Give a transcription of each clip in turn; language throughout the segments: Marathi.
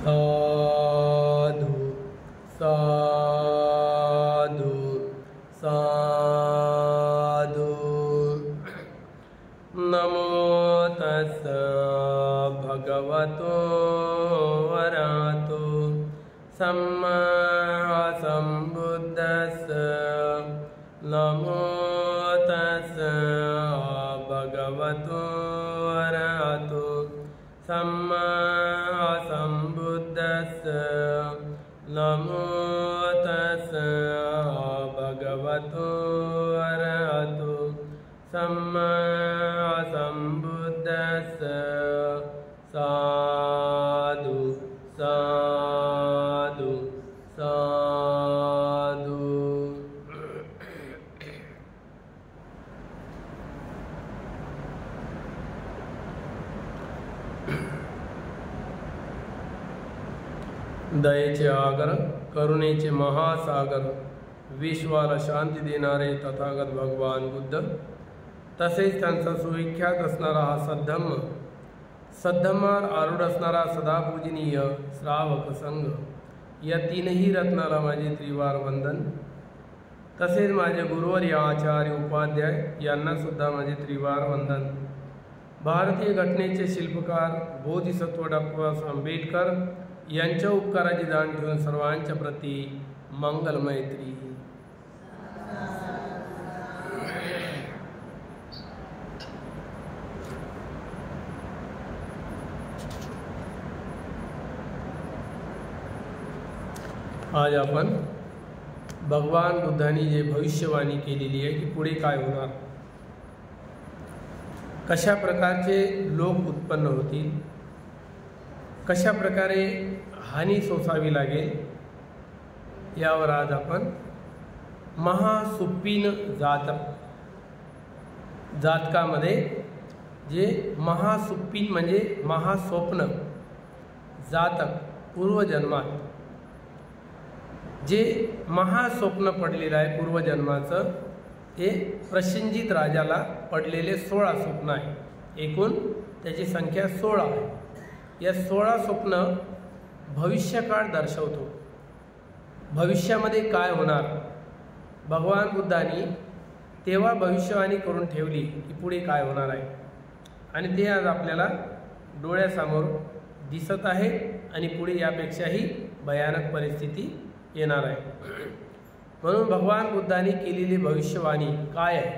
साधु साधु साधु। नमो तस्स भगवतो अरहतो सम्मा सम्बुद्धस्स। नमो तस्स भगवतो अरहतो सम्मा सम्बुद्धस्स। नमो तस्स भगवतो अरहतो सम्मा सम्बुद्धस्स। साधु साधु साधु। दयेचे आगर, करुणेचे महासागर, विश्वाला शांती देणारे तथागत भगवान बुद्ध, तसेच त्यांचा सुविख्यात असणारा हा सद्धम्म, सद्धम्मावर आरूढ असणारा सदापूजनीय श्रावक संघ, या तीनही रत्नाला माझे त्रिवार वंदन। तसेच माझे गुरुवर्य आचार्य उपाध्याय यांना सुद्धा माझे त्रिवार वंदन। भारतीय घटनेचे शिल्पकार बोधिसत्व डॉक्टर आंबेडकर यांच्या उपकाराची जाण ठेवून सर्वांच्या प्रती मंगल मैत्री। आज आपण भगवान बुद्धांनी जे भविष्यवाणी केलेली आहे की पुढे काय होणार, कशा प्रकारचे लोक उत्पन्न होतील, कशा प्रकारे हानी सोसावी लागेल, यावर आज आपण महासुप्पीन जातकामध्ये जे महासुप्पीन म्हणजे महास्वप्न जातक, पूर्वजन्मात जे महास्वप्न पडलेलं आहे पूर्वजन्माचं, ते प्रसेनजित राजाला पडलेले 16 स्वप्न आहे। एकूण त्याची संख्या 16 आहे। या 16 स्वप्न भविष्यकाळ दर्शवतो। भविष्यामध्ये काय होणार, भगवान बुद्धांनी तेव्हा भविष्यवाणी करून ठेवली की पुढे काय होणार आहे, आणि ते आज आपल्याला डोळ्यासमोर दिसत आहे आणि पुढे यापेक्षाही भयानक परिस्थिती येणार आहे। म्हणून भगवान बुद्धांनी केलेली भविष्यवाणी काय आहे,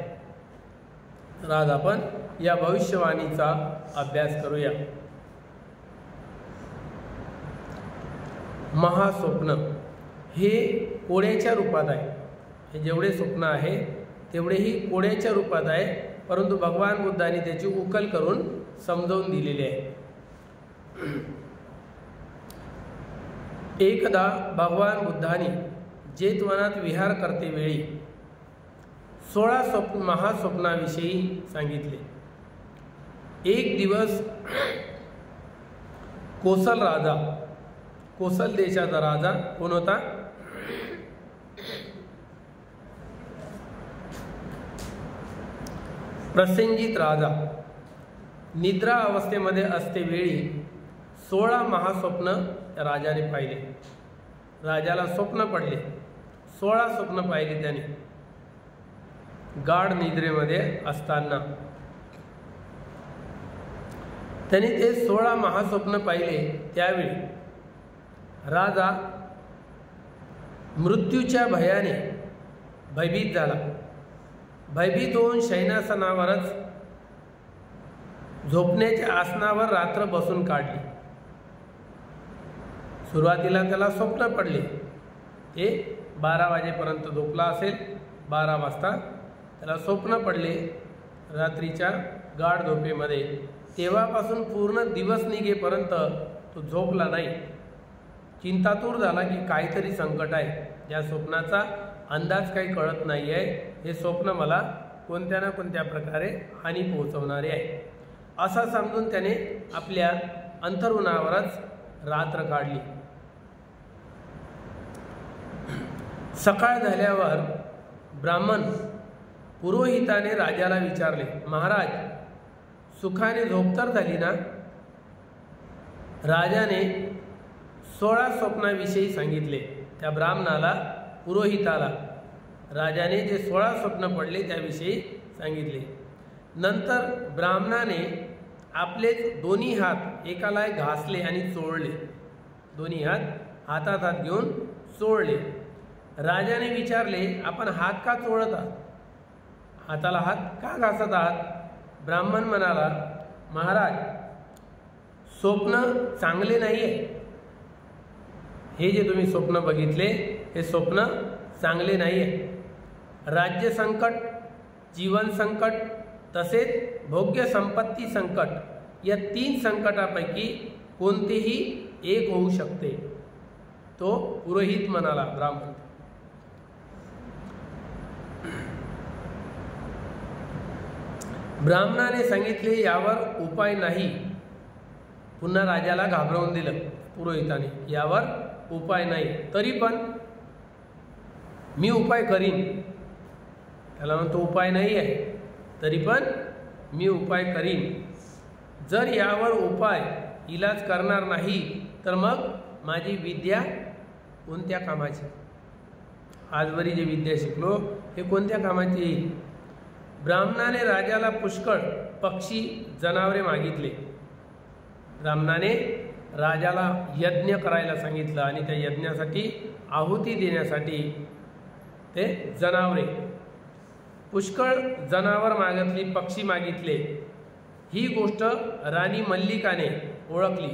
तर आज आपण या भविष्यवाणीचा अभ्यास करूया। महास्वप्न हे कोड्याच्या रूपात आहे। हे जेवढे स्वप्न आहे तेवढेही कोड्याच्या रूपात आहे, परंतु भगवान बुद्धांनी त्याची उकल करून समजावून दिलेली आहे। एकदा भगवान बुद्धांनी जेतवनात विहार करते वेळी 16 महास्वप्नाविषयी सांगितले। एक दिवस कोसल देशाचा राजा कोण होता, प्रसेनजित राजा, निद्रा अवस्थेमध्ये असते वेळी 16 महास्वप्न राजाने पाहिले। राजाला स्वप्न पडले, 16 स्वप्न पाहिले त्याने गाढ निद्रेमध्ये असताना। त्याने ते 16 महास्वप्न पाहिले त्यावेळी राजा मृत्यूच्या भयाने भयभीत झाला। भयभीत होऊन शयनासनावरच झोपण्याच्या आसनावर रात्र बसून काढली। सुरुवातीला त्याला स्वप्न पडले, ते 12 वाजेपर्यंत झोपला असेल। 12 वाजता त्याला स्वप्न पडले रात्रीच्या गाढ झोपेमध्ये। तेव्हापासून पूर्ण दिवस निघेपर्यंत तो झोपला नाही। चिंतातूर झाला की काहीतरी संकट आहे, या स्वप्नाचा अंदाज काही कळत नाही आहे, हे स्वप्न मला कोणत्या ना कोणत्या प्रकारे हानी पोहोचवणारे आहे, असा समजून त्याने आपल्या अंतरुणावरच रात्र काढली। सकाळ झाल्यावर ब्राह्मण पुरोहिताने राजाला विचारले, महाराज सुखाने झोप तर झाली ना? राजाने 16 स्वप्नाविषयी सांगितले। त्या ब्राह्मणाला, पुरोहिताला राजाने जे 16 स्वप्न पडले त्याविषयी सांगितले। नंतर ब्राह्मणाने आपलेच दोन्ही हात एकाला घासले आणि चोळले, दोन्ही हात हातात हात घेऊन चोळले। राजाने विचारले, आपण हात का चोळत आहात, हाताला हात का घासत आहात? ब्राह्मण म्हणाला, महाराज स्वप्न चांगले नाही आहे, हे जे तुम्ही स्वप्न बघितले हे स्वप्न चांगले नाही आहे। राज्य संकट, जीवन संकट तसेच भोग्य संपत्ती संकट या 3 संकटापैकी कोणतेही एक होऊ शकते। तो पुरोहित म्हणाला, ब्राह्मण। ब्राह्मणाने सांगितले यावर उपाय नाही। पुन्हा राजाला घाबरवून दिलं पुरोहिताने, यावर उपाय नाही, तरी पण मी उपाय करीन। त्याला म्हणतो उपाय नाही आहे, तरी पण मी उपाय करीन। जर यावर उपाय इलाज करणार नाही तर मग माझी विद्या कोणत्या कामाची? आजवरी जे विद्या शिकलो हे कोणत्या कामाची येईल? ब्राह्मणाने राजाला पुष्कळ पक्षी जनावरे मागितले। ब्राह्मणाने राजाला यज्ञ करायला सांगितलं आणि त्या यज्ञासाठी आहुती देण्यासाठी ते जनावरे, पुष्कळ जनावर मागितली, पक्षी मागितले। ही गोष्ट राणी मल्लिकाने ओळखली।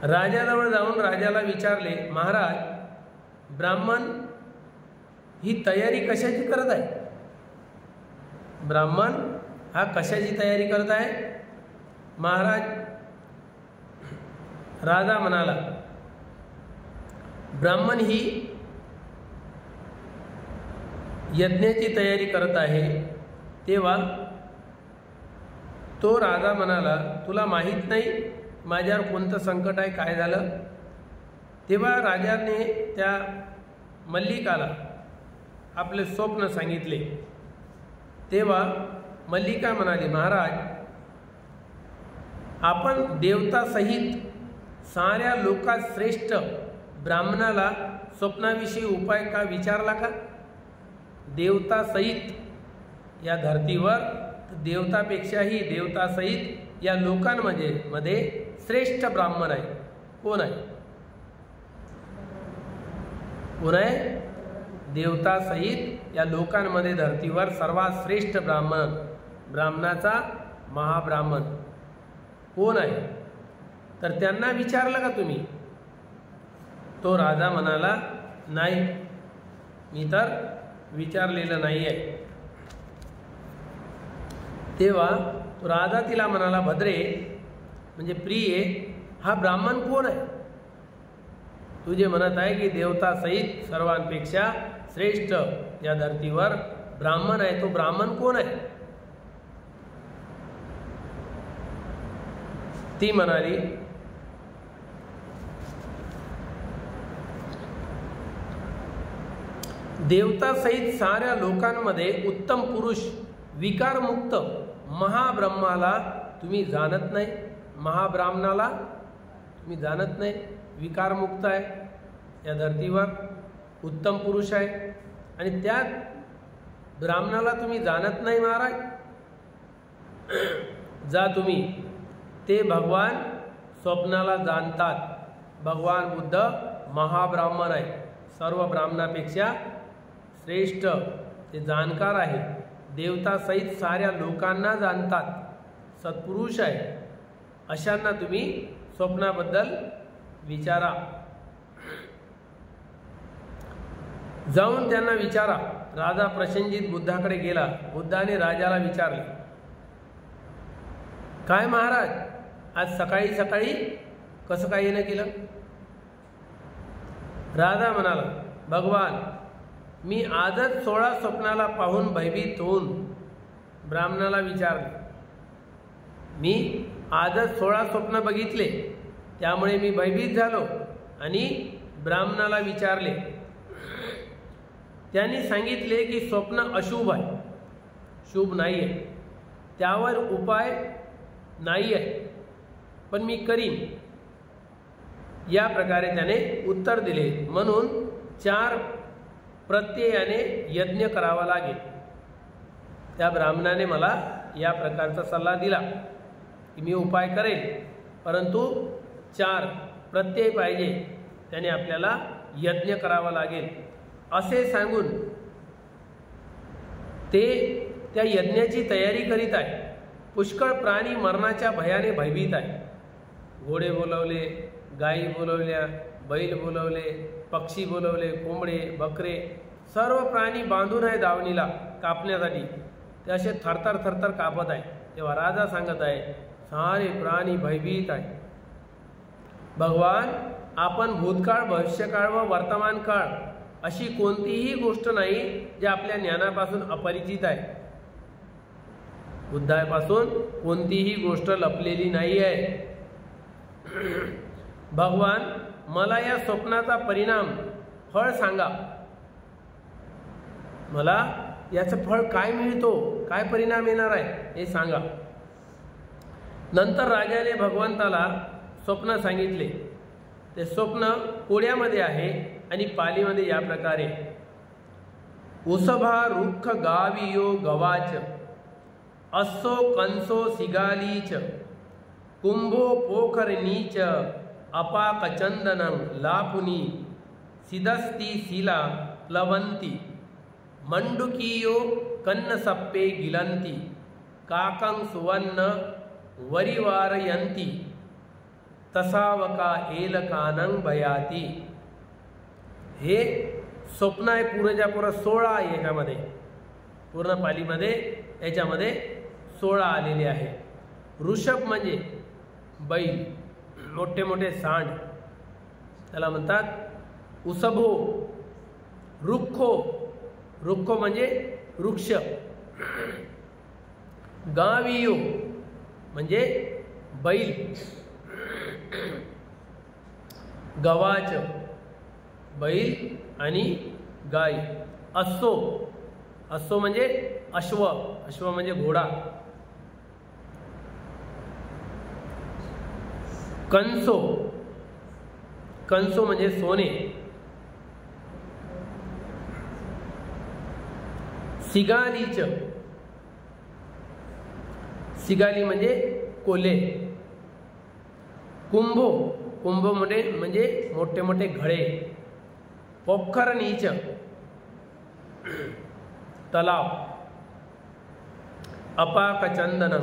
राजाजवळ जाऊन राजाला विचारले, महाराज ब्राह्मण ही तयारी कशाची करत आहे? ब्राह्मण हा कशाची तयारी करत आहे? महाराज, राजा म्हणाला, ब्राह्मण ही यज्ञाची तयारी करत आहे। तेव्हा तो राजा म्हणाला, तुला माहीत नाही माझ्यावर कोणतं संकट आहे, काय झालं? तेव्हा राजाने त्या मल्लिकाला आपले स्वप्न सांगितले। तेव्हा मल्लिका म्हणाली, महाराज आपण देवतासहित साऱ्या लोकात श्रेष्ठ ब्राह्मणाला स्वप्नाविषयी उपाय का विचारला का? देवतासहित या धर्तीवर, देवतापेक्षाही देवतासहित या लोकांमध्ये श्रेष्ठ ब्राह्मण आहे। कोण आहे? कोण आहे? देवतासहित या लोकांमध्ये धर्तीवर सर्वात श्रेष्ठ ब्राह्मण, ब्राह्मणाचा महाब्राह्मण कोण आहे? तर त्यांना विचारलं का तुम्ही? तो राजा म्हणाला, नाही, मी तर विचारलेलं नाही आहे। तेव्हा तो राजा तिला म्हणाला, भद्रे म्हणजे प्रिये, हा ब्राह्मण कोण आहे? तुझे म्हणत आहे की देवतासहित सर्वांपेक्षा श्रेष्ठ या धर्तीवर ब्राह्मण आहे, तो ब्राह्मण कोण आहे? ती म्हणाली, देवतासहित साऱ्या लोकांमध्ये उत्तम पुरुष, विकारमुक्त महाब्रह्माला तुम्ही जाणत नाही। महाब्राह्मणाला तुम्ही जाणत नाही, विकारमुक्त आहे, या धर्तीवर उत्तम पुरुष आहे, आणि त्या ब्राह्मणाला तुम्ही जाणत नाही। महाराज जा तुम्ही, ते भगवान स्वप्नाला जाणतात। भगवान बुद्ध महाब्राह्मण आहे, सर्व ब्राह्मणापेक्षा श्रेष्ठ ते जाणकार आहे, देवतासहित साऱ्या लोकांना जाणतात, सत्पुरुष आहे। अशांना तुम्ही स्वप्नाबद्दल विचारा, जाऊन त्यांना विचारा। राजा प्रसन्नजित बुद्धाकडे गेला। बुद्धाने राजाला विचारले, काय महाराज, आज सकाळी सकाळी कसं काय येणं केलं? राजा म्हणाला, भगवान मी आजच 16 स्वप्नाला पाहून भयभीत होऊन ब्राह्मणाला विचारले। मी आजच 16 स्वप्न बघितले, त्यामुळे मी भयभीत झालो आणि ब्राह्मणाला विचारले। त्यांनी सांगितले की स्वप्न अशुभ आहे, शुभ नाही आहे, त्यावर उपाय नाही आहे, पण मी करीन। या प्रकारे त्याने उत्तर दिले. म्हणून 4 प्रत्ययाने यज्ञ करावा लागेल. त्या ब्राह्मणाने मला या प्रकारचा सल्ला दिला की मी उपाय करेल, परंतु 4 प्रत्यय पाहिजे, त्याने आपल्याला यज्ञ करावा लागेल असे सांगून ते त्या यज्ञाची तयारी करीत आहे. पुष्कळ प्राणी मरणाच्या भयाने भयभीत आहे. घोडे बोलवले, गायी बोलवल्या, बैल बोलवले, पक्षी बोलवले, कोंबडे, बकरे, सर्व प्राणी बांधून आहे दावणीला कापण्यासाठी. ते असे थरथर थरथर कापत आहे. तेव्हा राजा सांगत आहे सारे प्राणी भयभीत आहे. भगवान, आपण भूतकाळ, भविष्यकाळ व वर्तमान काळ अशी कोणतीही गोष्ट नाही जी आपल्या ज्ञानापासून अपरिचित आहे. बुद्धापासून कोणतीही गोष्ट लपलेली नाही आहे. भगवान, मला या स्वप्नाचा परिणाम, फळ सांगा. मला याचं फळ काय मिळतो, काय परिणाम येणार आहे हे सांगा. नंतर राजाने भगवंताला स्वप्न सांगितले. ते स्वप्न कोड्यामध्ये आहे आणि पालीमध्ये या प्रकारे: उसभा रुक्ख गावियो गवाच, अस्सो कंसो सिगालीच, कुंभो पोखर नीच, अपाक चंदनं लापुनी, सिदस्ती शिला प्लवंती, मंडुकीयो कन्नसप्पे गिलंती, काकं सुवर्ण वरिवारयंती, तसावका एलकानं भयाती. हे स्वप्न आहे पूर्णच्या 16 आहे. याच्यामध्ये पूर्ण पालीमध्ये याच्यामध्ये 16 आलेले आहे. ऋषभ म्हणजे बैल, मोठे मोठे सांड त्याला म्हणतात उसभो. रुक्खो, रुक्खो म्हणजे वृक्ष. गावियो म्हणजे बैल. गवाच बैल आणि गाय. अस्सो, अस्सो म्हणजे अश्व, अश्व म्हणजे घोडा. कंसो, कंसो म्हणजे सोने. सिगालीच, सिगाली म्हणजे कोल्हे. कुंभो, कुंभ म्हणजे मोठे मोठे घडे. पोखर नीच तलाव. अपाक चंदन,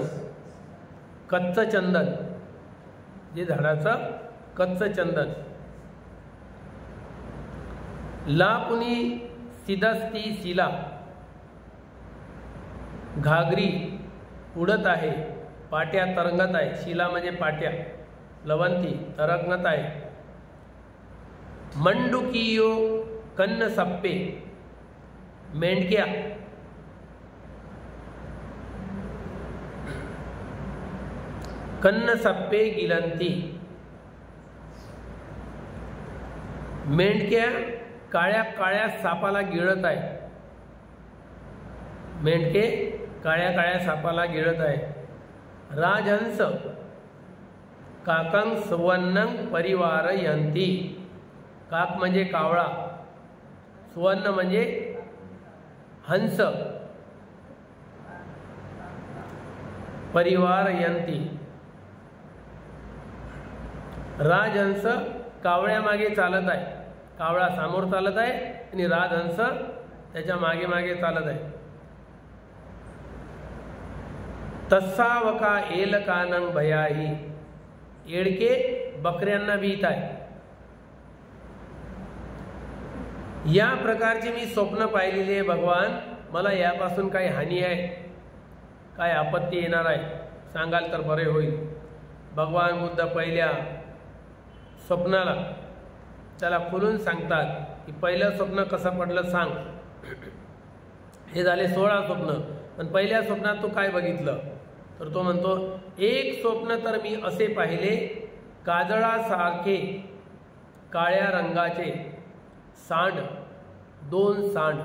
कच्च चंदन, जे झाडाचं कच्च चंदन. लापुनी सिदस्ती शिला, घागरी उडत आहे, पाट्या तरंगत आहे. शिला म्हणजे पाट्या, लवंती तरंगत आहे. मंडुकीयो कन्नसप्पे, मेंढक्या. कन्नसप्पे गिलंती, मेंढक्या काळ्या काळ्या सापाला गिळत आहे. मेंढके काळ्या काळ्या सापाला गिळत आहे. राजहंस काकं सुवर्ण परिवारयंती. काक म्हणजे कावळा, सुवर्ण म्हणजे हंस, परिवारयंती. राजहंस कावळ्या मागे चालत आहे. कावळा समोर चालत आहे आणि राजहंस त्याच्या मागे मागे चालत आहे. तस्सावका एलकानं भयाही, येडके बकऱ्यांना भीत आहे. या प्रकारची मी स्वप्न पाहिलेली आहे. भगवान, मला यापासून काही हानी आहे, काय आपत्ती येणार आहे सांगाल तर बरे होईल. भगवान बुद्ध पहिल्या स्वप्नाला त्याला खोलून सांगतात की पहिलं स्वप्न कसं पडलं सांग. हे झाले 16 स्वप्न. पण पहिल्या स्वप्नात तू काय बघितलं? तर तो म्हणतो, एक स्वप्न तर मी असे पाहिले, काजळासारखे काळ्या रंगाचे सांड, 2 सांड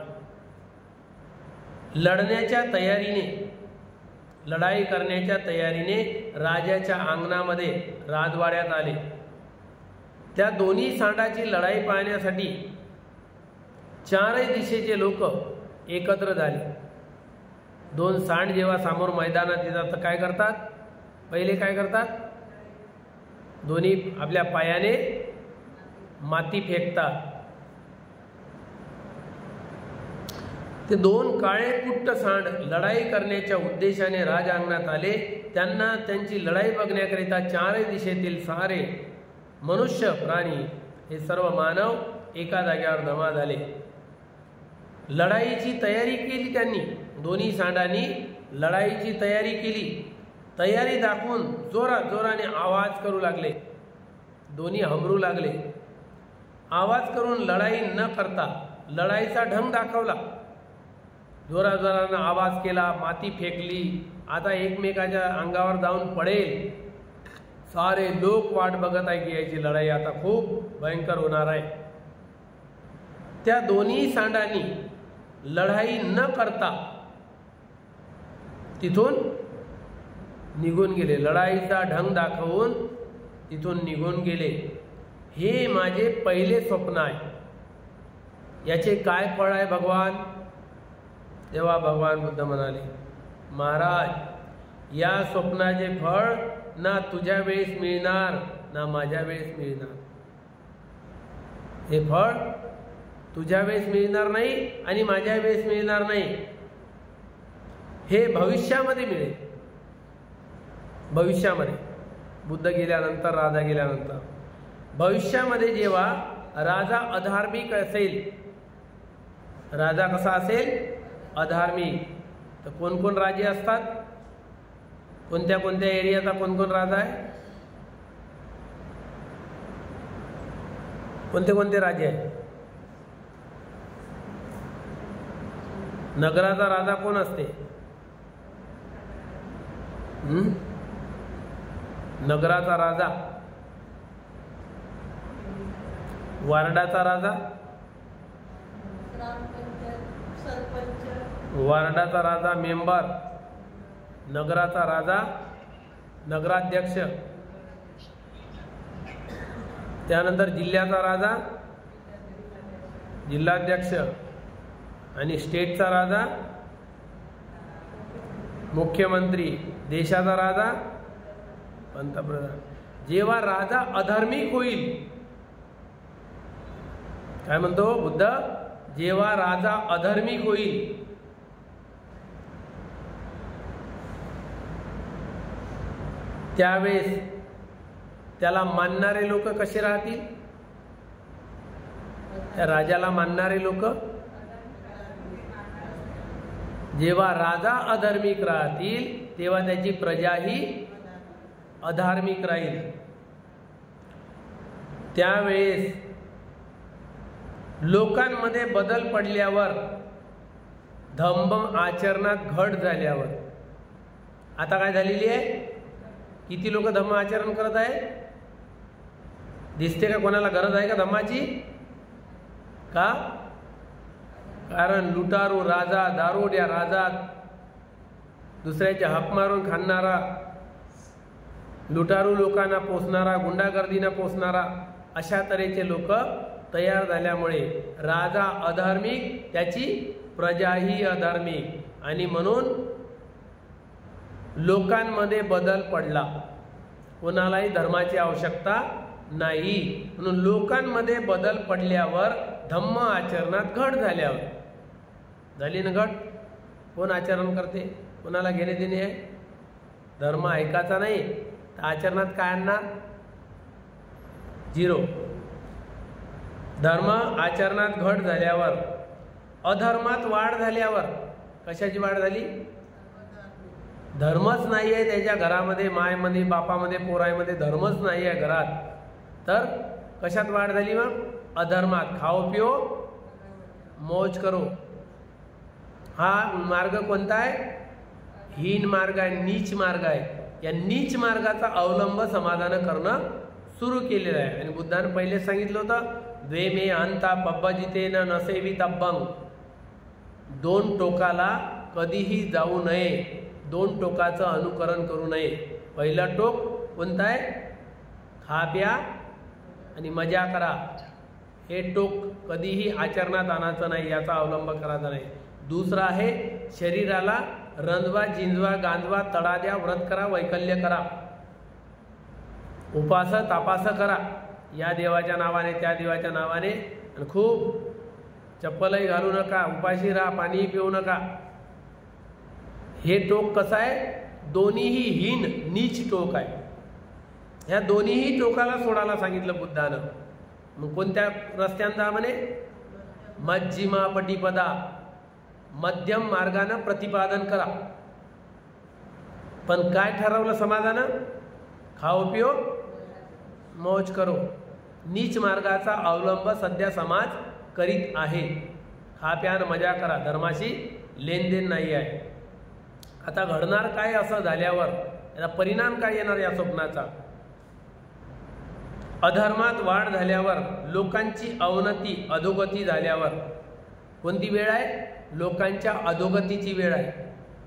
लढण्याच्या तयारीने, लढाई करण्याच्या तयारीने राजाच्या अंगणामध्ये राजवाड्यात आले. त्या दोन्ही सांडाची लढाई पाहण्यासाठी चारही दिशेचे लोक एकत्र झाले. दोन सांड जेव्हा समोर मैदानात येतात तर काय करतात? पहिले काय करतात? दोन्ही आपल्या पायाने माती फेकतात. ते दोन काळे कुट्ट सांड लढाई करण्याच्या उद्देशाने राजअंगणात आले. त्यांना त्यांची लढाई बघण्याकरिता चारही दिशेतील सारे मनुष्य, प्राणी, हे सर्व मानव एका जागेवर जमा झाले. लढाईची तयारी केली त्यांनी. दोन्ही सांडांनी लढाईची तयारी केली. तयारी दाखवून जोराने आवाज करू लागले. दोन्ही हमरू लागले. आवाज करून लढाई न करता लढाईचा ढंग दाखवला. जोराने आवाज केला, माती फेकली. आता एकमेकाच्या अंगावर जाऊन पडेल. सारे लोक वाट बघत आहे की याची लढाई आता खूप भयंकर होणार आहे. त्या दोन्ही सांडांनी लढाई न करता तिथून निघून गेले. लढाईचा ढंग दाखवून तिथून निघून गेले. हे माझे पहिले स्वप्न आहे. याचे काय फळ आहे भगवान? तेव्हा भगवान बुद्ध म्हणाले, महाराज, या स्वप्नाचे फळ ना तुझ्या वेळेस मिळणार ना माझ्या वेळेस मिळणार. हे फळ तुझ्या वेळेस मिळणार नाही आणि माझ्या वेळेस मिळणार नाही. हे भविष्यामध्ये मिळेल. भविष्यामध्ये, बुद्ध गेल्यानंतर, राजा गेल्यानंतर, भविष्यामध्ये जेव्हा राजा अधार्मिक असेल, राजा कसा असेल? अधार्मिक. तर कोण कोण राजे असतात? कोणत्या कोणत्या एरियाचा कोण कोण राजा आहे? कोणते कोणते राजे आहे? नगराचा राजा कोण असते? नगराचा राजा. वार्डाचा राजा. वार्डाचा राजा मेंबर. नगराचा राजा नगराध्यक्ष. त्यानंतर जिल्ह्याचा राजा जिल्हाध्यक्ष. आणि स्टेटचा राजा मुख्यमंत्री. देशाचा राजा पंतप्रधान. जेव्हा राजा अधार्मिक होईल, काय म्हणतो बुद्ध? जेव्हा राजा अधार्मिक होईल त्यावेळेस त्याला मानणारे लोक कसे राहतील? त्या राजाला मानणारे लोक, जेव्हा राजा अधार्मिक राहतील तेव्हा त्याची प्रजाही अधार्मिक राहील. त्यावेळेस लोकांमध्ये बदल पडल्यावर, धम्म आचरणात घट झाल्यावर, आता काय झालेली आहे? किती लोक धम्म आचरण करत आहे? दिसते का कोणाला गरज आहे का धम्माची? का? कारण लुटारू राजा, दारोड्या राजा, दुसऱ्याचे हक मारून खाणारा, लुटारू लोकांना पोसणारा, गुंडागर्दीना पोसणारा, अशा तऱ्हेचे लोक तयार झाल्यामुळे राजा अधार्मिक, त्याची प्रजाही अधार्मिक, आणि म्हणून लोकांमध्ये बदल पडला. कोणालाही धर्माची आवश्यकता नाही. म्हणून लोकांमध्ये बदल पडल्यावर, धम्म आचरणात घट झाल्यावर, झाली ना घट. कोण आचरण करते? कोणाला घेणे देणे आहे? धर्म ऐकायचा नाही तर आचरणात काय आणणार? झिरो. धर्म आचरणात घट झाल्यावर, अधर्मात वाढ झाल्यावर, कशाची वाढ झाली? धर्मच नाही आहे त्याच्या घरामध्ये, मायमध्ये, बापामध्ये, पोरामध्ये धर्मच नाही आहे घरात, तर कशात वाढ झाली? मग अधर्मात. खाओ पिओ मौज करो. हा मार्ग कोणता आहे? हीन मार्ग आहे, नीच मार्ग आहे. या नीच मार्गाचा अवलंब समाजानं करणं सुरू केलेलं आहे. आणि बुद्धानं पहिले सांगितलं होतं, द्वे मे अंता पब्बजितेन नसेवी तब्बंग. दोन टोकाला कधीही जाऊ नये, दोन टोकाचं अनुकरण करू नये. पहिलं टोक कोणतं आहे? खा प्या आणि मजा करा हे टोक कधीही आचरणात आणायचं नाही, याचा अवलंब करायचा नाही. दुसरा आहे शरीराला रंजवा, जिंजवा, गांजवा, तडा द्या, व्रत करा, वैकल्य करा, उपास तापास करा, या देवाच्या नावाने त्या देवाच्या नावाने. आणि खूप चप्पलही घालू नका, उपाशी राहा, पाणीही पिऊ नका. हे टोक कसं आहे? दोन्हीही हीन नीच टोक आहे. ह्या दोन्हीही टोकाला सोडायला सांगितलं बुद्धानं. मग कोणत्या रस्त्यानं जा म्हणे? मज्जिमा पटिपदा, मध्यम मार्गानं प्रतिपादन करा. पण काय ठरवलं समाजानं? खाओ पिओ मौज करो. नीच मार्गाचा अवलंब सध्या समाज करीत आहे. खा प्यान मजा करा, धर्माशी लेनदेन नाही आहे. आता घडणार काय असं झाल्यावर? याचा परिणाम काय येणार या स्वप्नाचा? अधर्मात वाढ झाल्यावर, लोकांची अवनती अधोगती झाल्यावर, कोणती वेळ आहे? लोकांच्या अधोगतीची वेळ आहे.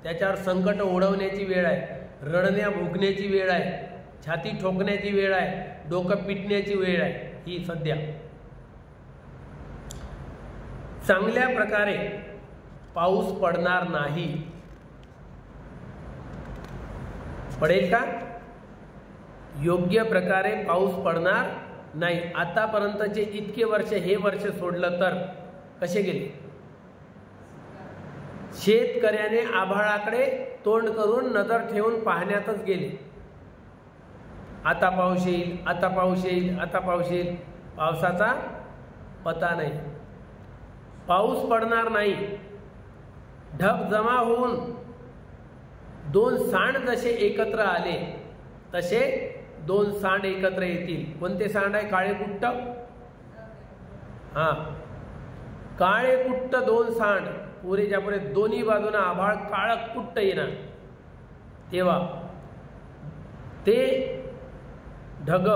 त्याच्यावर संकट ओढवण्याची वेळ आहे, रडण्या भुकण्याची वेळ आहे, छाती ठोकण्याची वेळ आहे, डोकं पिटण्याची वेळ आहे. ही सध्या चांगल्या प्रकारे पाऊस पडणार नाही. पडेल का? योग्य प्रकारे पाऊस पडणार नाही. आतापर्यंतचे इतके वर्ष, हे वर्ष सोडलं तर कसे गेले? शेतकऱ्याने आभाळाकडे तोंड करून नजर ठेवून पाहण्यातच गेले. आता पाऊस येईल, आता पाऊस येईल, आता पाऊस येईल. पावसाचा पत्ता नाही. पाऊस पडणार नाही. ढग जमा होऊन दोन सांड जसे एकत्र आले तसे दोन सांड एकत्र येतील. कोणते सांड आहे? काळे कुट्ट. हा, काळे कुट्ट दोन सांड पुरेच्या पुरे दोन्ही बाजूने आभाळ काळ कुट्ट येणार. तेव्हा ते ढग,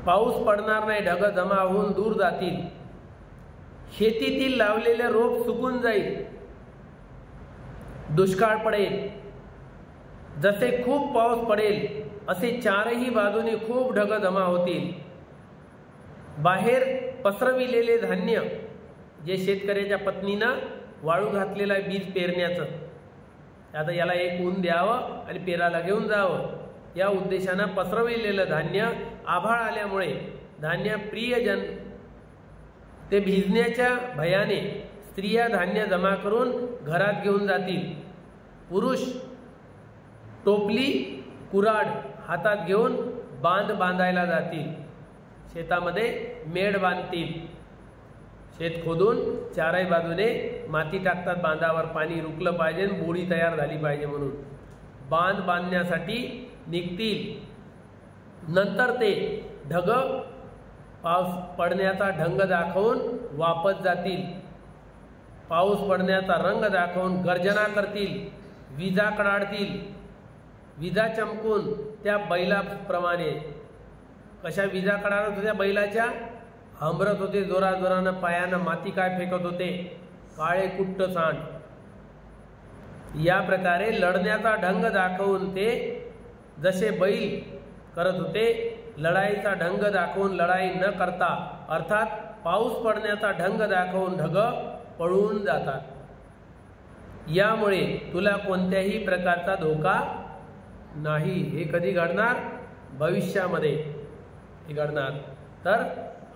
पाऊस पडणार नाही, ढग जमा होऊन दूर जातील. शेतीतील लावलेले रोप सुकून जाईल, दुष्काळ पडेल. जसे खूप पाऊस पडेल असे चारही बाजूने खूप ढग जमा होतील. बाहेर पसरविलेले धान्य, जे शेतकऱ्याच्या पत्नीनं वाळू घातलेलं आहे बीज पेरण्याचं, आता याला एक ऊन द्यावं आणि पेराला घेऊन जावं, या उद्देशानं पसरविलेलं धान्य आभाळ आल्यामुळे धान्य प्रियजन ते भिजण्याच्या भयाने स्त्रिया धान्य जमा करून घरात घेऊन जातील. पुरुष टोपली कुऱ्हाड हातात घेऊन बांध बांधायला जातील. शेतामध्ये मेढ बांधतील. शेत खोदून चारही बाजूने माती टाकतात बांधावर, पाणी रुकलं पाहिजे, बोळी तयार झाली पाहिजे म्हणून बांध बांधण्यासाठी निघतील. नंतर ते ढग पाऊस पडण्याचा ढंग दाखवून वापस जातील. पाऊस पडण्याचा रंग दाखवून गर्जना करतील, विजा कडाडतील. विजा चमकून त्या बैलाप्रमाणे, कशा विजा कडाडत होत्या बैलाच्या? हंबरत होते जोरा जोरानं, पायानं माती काय फेकत होते? काळे कुट्ट सांड. या प्रकारे लढण्याचा ढंग दाखवून ते जसे बैल करत होते, लढाईचा ढंग दाखवून लढाई न करता, अर्थात पाऊस पडण्याचा ढंग दाखवून ढग पळून जातात. यामुळे तुला कोणत्याही प्रकारचा धोका नाही. हे कधी घडणार? भविष्यामध्ये हे घडणार. तर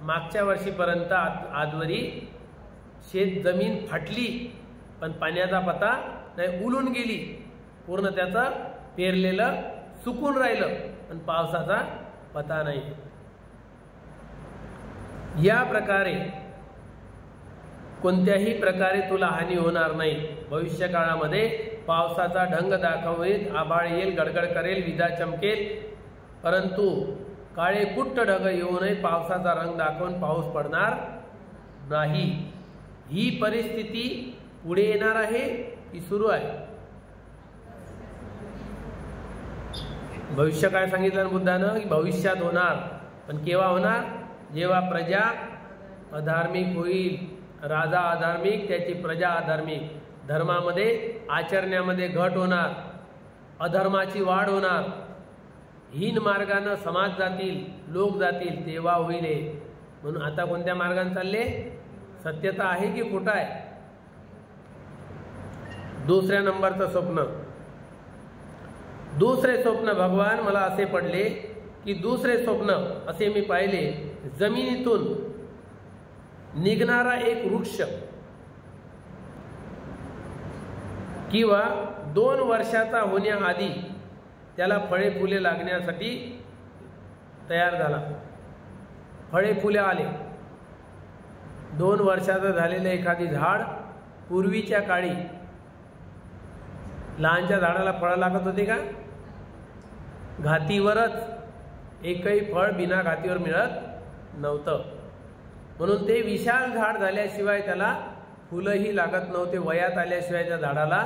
मागच्या वर्षीपर्यंत आजवरी शेत जमीन फाटली, पण पाण्याचा पत्ता नाही, उलून गेली पूर्ण, त्याचं पेरलेलं सुकून राहिलं, पण पावसाचा पत्ता नाही. या प्रकारे कोणत्याही प्रकारे तुला हानी होणार नाही. भविष्य काळामध्ये पावसाचा ढंग दाखवेल, आभाळ येईल, गडगड करेल, विजा चमकेल, परंतु काळे कुट्ट ढग येऊ नये, पावसाचा रंग दाखवून पाऊस पडणार नाही. ही परिस्थिती पुढे येणार आहे की सुरू आहे? भविष्य काय सांगितलं बुद्धानं? की भविष्यात होणार. पण केव्हा होणार? जेव्हा प्रजा अधार्मिक होईल, राजा अधार्मिक, त्याची प्रजा अधार्मिक, धर्मामध्ये आचरण्यामध्ये घट होणार, अधर्माची वाढ होणार. हीन मार्गानं समाज जातील, लोक जातील, तेव्हा होईल हे. म्हणून आता कोणत्या मार्गाने चालले? सत्यता आहे की खोटा आहे? दुसऱ्या नंबरचं स्वप्न. दुसरे स्वप्न, भगवान मला असे पडले की दुसरे स्वप्न असे मी पाहिले, जमिनीतून निघणारा एक वृक्ष किंवा 2 वर्षाचा होण्याआधी त्याला फळे फुले लागण्यासाठी तयार झाला. फळे फुले आले. 2 वर्षाचं झालेलं एखादी झाड, पूर्वीच्या काळी लहानच्या झाडाला फळं लागत होते का? घातीवरच एकही फळ बिना घातीवर मिळत नव्हतं. म्हणून ते विशाल झाड झाल्याशिवाय त्याला फुलंही लागत नव्हते. वयात आल्याशिवाय त्या झाडाला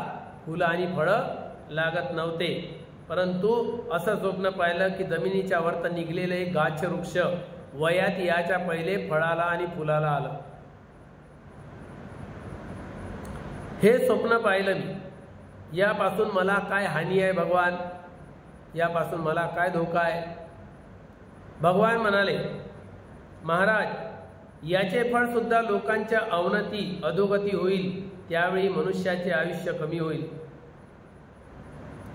फुलं आणि फळं लागत नव्हते. परंतु असं स्वप्न पाहिलं की जमिनीच्या वर निघलेलं एक गाछ वृक्ष वयात याच्या पहिले फळाला आणि फुलाला आलं. हे स्वप्न पाहिलं मी. यापासून मला काय हानी आहे भगवान? यापासून मला काय धोका आहे? भगवान म्हणाले, महाराज याचे फळ सुद्धा लोकांच्या अवनती अधोगती होईल. त्यावेळी मनुष्याचे आयुष्य कमी होईल.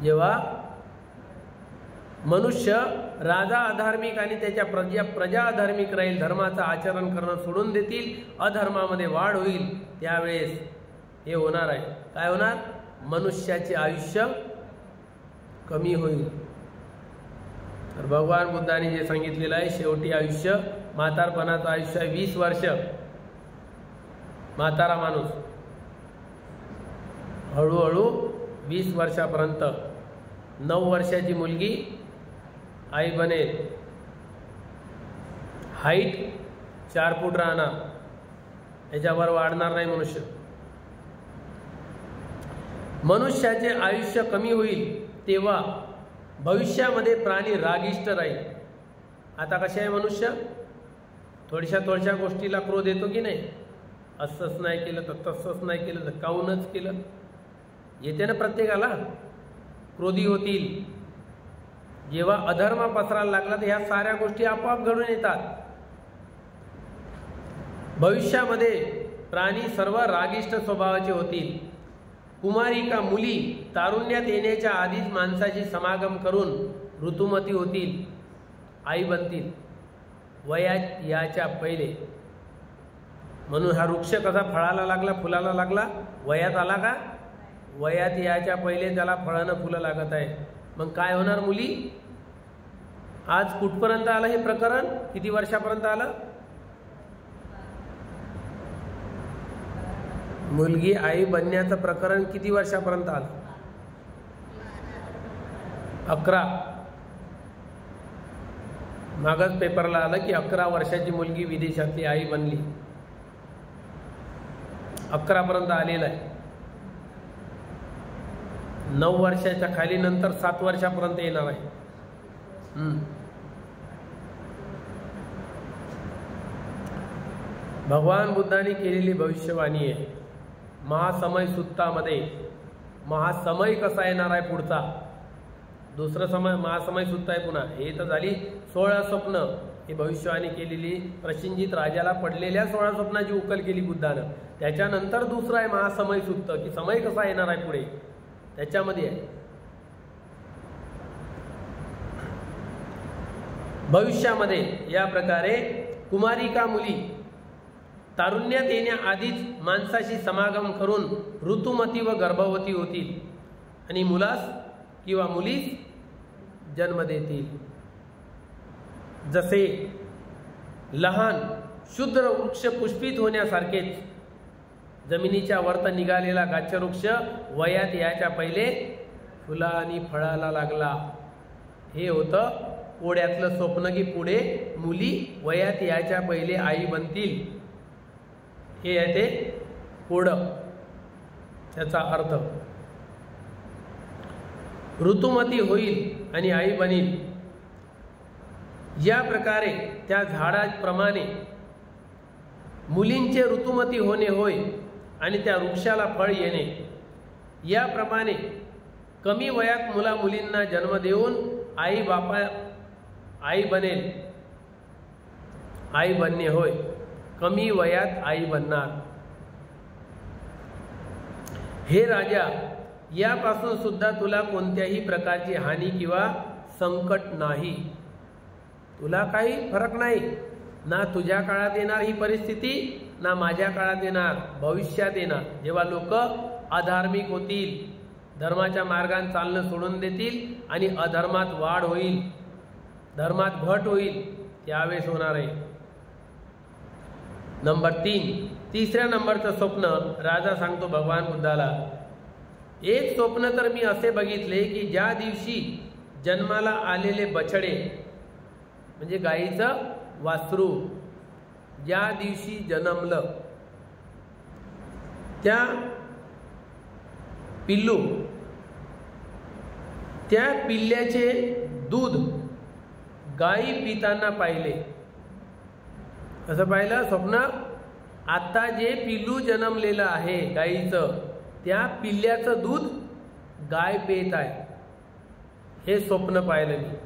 जेव्हा मनुष्य राजा अधार्मिक आणि त्याच्या प्रजा अधार्मिक राहील, धर्माचं आचरण करणं सोडून देतील, अधर्मामध्ये वाढ होईल, त्यावेळेस हे होणार आहे. काय होणार? मनुष्याचे आयुष्य कमी होईल. तर भगवान बुद्धांनी जे सांगितलेलं आहे, शेवटी आयुष्य, म्हातारपणाचं आयुष्य आहे 20 वर्ष. म्हातारा माणूस हळूहळू 20 वर्षापर्यंत 9 वर्षाची मुलगी आई बनेल. हाईट 4 फूट राहणार, याच्यावर वाढणार नाही मनुष्य. मनुष्याचे आयुष्य कमी होईल तेव्हा भविष्यामध्ये प्राणी रागिष्ट राहील. आता कसे आहे मनुष्य? थोड्याशा गोष्टीला क्रोध येतो की नाही? असंच नाही केलं तर तसंच नाही केलं तर काहूनच केलं, येते ना प्रत्येकाला. क्रोधी होतील. जेव्हा अधर्म पसरायला लागला तर ह्या साऱ्या गोष्टी आपोआप घडून येतात. भविष्यामध्ये प्राणी सर्व रागिष्ट स्वभावाचे होतील. कुमारिका मुली तारुण्यात येण्याच्या आधीच माणसाची समागम करून ऋतुमती होतील, आई बनतील वयात याच्या पहिले. म्हणून हा वृक्ष कसा फळाला लागला, फुलाला लागला? वयात आला का? वयात याच्या पहिले त्याला फळानं फुलं लागत आहे. मग काय होणार? मुली. आज कुठपर्यंत आलं हे प्रकरण? किती वर्षापर्यंत आलं? मुलगी आई बनण्याचं प्रकरण किती वर्षापर्यंत आलं? 11. मागच पेपरला आलं की 11 वर्षाची मुलगी विदेशातली आई बनली. 11 पर्यंत आलेलं आहे. 9 वर्षाच्या खाली नंतर 7 वर्षापर्यंत येणार आहे. भगवान बुद्धांनी केलेली भविष्यवाणी आहे. महासमय सुत्तामध्ये महासमय कसा येणार आहे पुढचा? दुसरं समय महासमय सुत्त आहे पुन्हा. हे तर झाली 16 स्वप्न. ही भविष्यवाणी केलेली प्रसेनजित राजाला पडलेल्या 16 स्वप्नाची उकल केली बुद्धानं. त्याच्यानंतर दुसरं आहे महासमय सुत्त, की समय कसा येणार आहे पुढे, त्याच्यामध्ये आहे. भविष्यामध्ये या प्रकारे कुमारिका मुली तारुण्यात येण्याआधीच माणसाशी समागम करून ऋतुमती व गर्भवती होतील आणि मुलास किंवा मुलीस जन्म देतील. जसे लहान शुद्र वृक्ष पुष्पित होण्यासारखेच जमिनीच्या वरत निघालेला गाच्छवृक्ष वयात याच्या पहिले फुला आणि फळाला लागला. हे होतं ओढ्यातलं स्वप्न की पुढे मुली वयात याच्या पहिले आई बनतील. हे आहे ते पुढं त्याचा अर्थ. ऋतुमती होईल आणि आई बनील. या प्रकारे त्या झाडाप्रमाणे मुलींचे ऋतुमती होणे होय आणि त्या वृक्षाला फळ येणे. याप्रमाणे कमी वयात मुला मुलींना जन्म देऊन आई बनेल, आई बनणे होय, कमी वयात आई बनणार। हे राजा, यापासून सुद्धा तुला कोणत्याही प्रकारची हानी किंवा संकट नाही, तुला काही फरक नाही, ना तुझ्या काळात येणार ही परिस्थिती, ना माझ्या काळात येणार, भविष्यात येणार। जेव्हा लोक अधार्मिक होतील, धर्माच्या मार्गाने चालणं सोडून देतील आणि अधर्मात वाढ होईल, धर्मात घट होईल, त्यावेळेस होणार आहे। नंबर 3, तिसऱ्या नंबरचं स्वप्न राजा सांगतो भगवान बुद्धाला, एक स्वप्न तर मी असे बघितले की ज्या दिवशी जन्माला आलेले बछडे म्हणजे गाईचं वासरू ज्या दिवशी जन्मलं, त्या पिल्लू त्या पिल्ल्याचे दूध गाई पिताना पाहिले। कसं पाहिलं स्वप्न? आता जे पिल्लू जन्मलेलं आहे गाईचं, त्या पिल्ल्याचं दूध गाय पेत आहे, हे स्वप्न पाहिलं मी।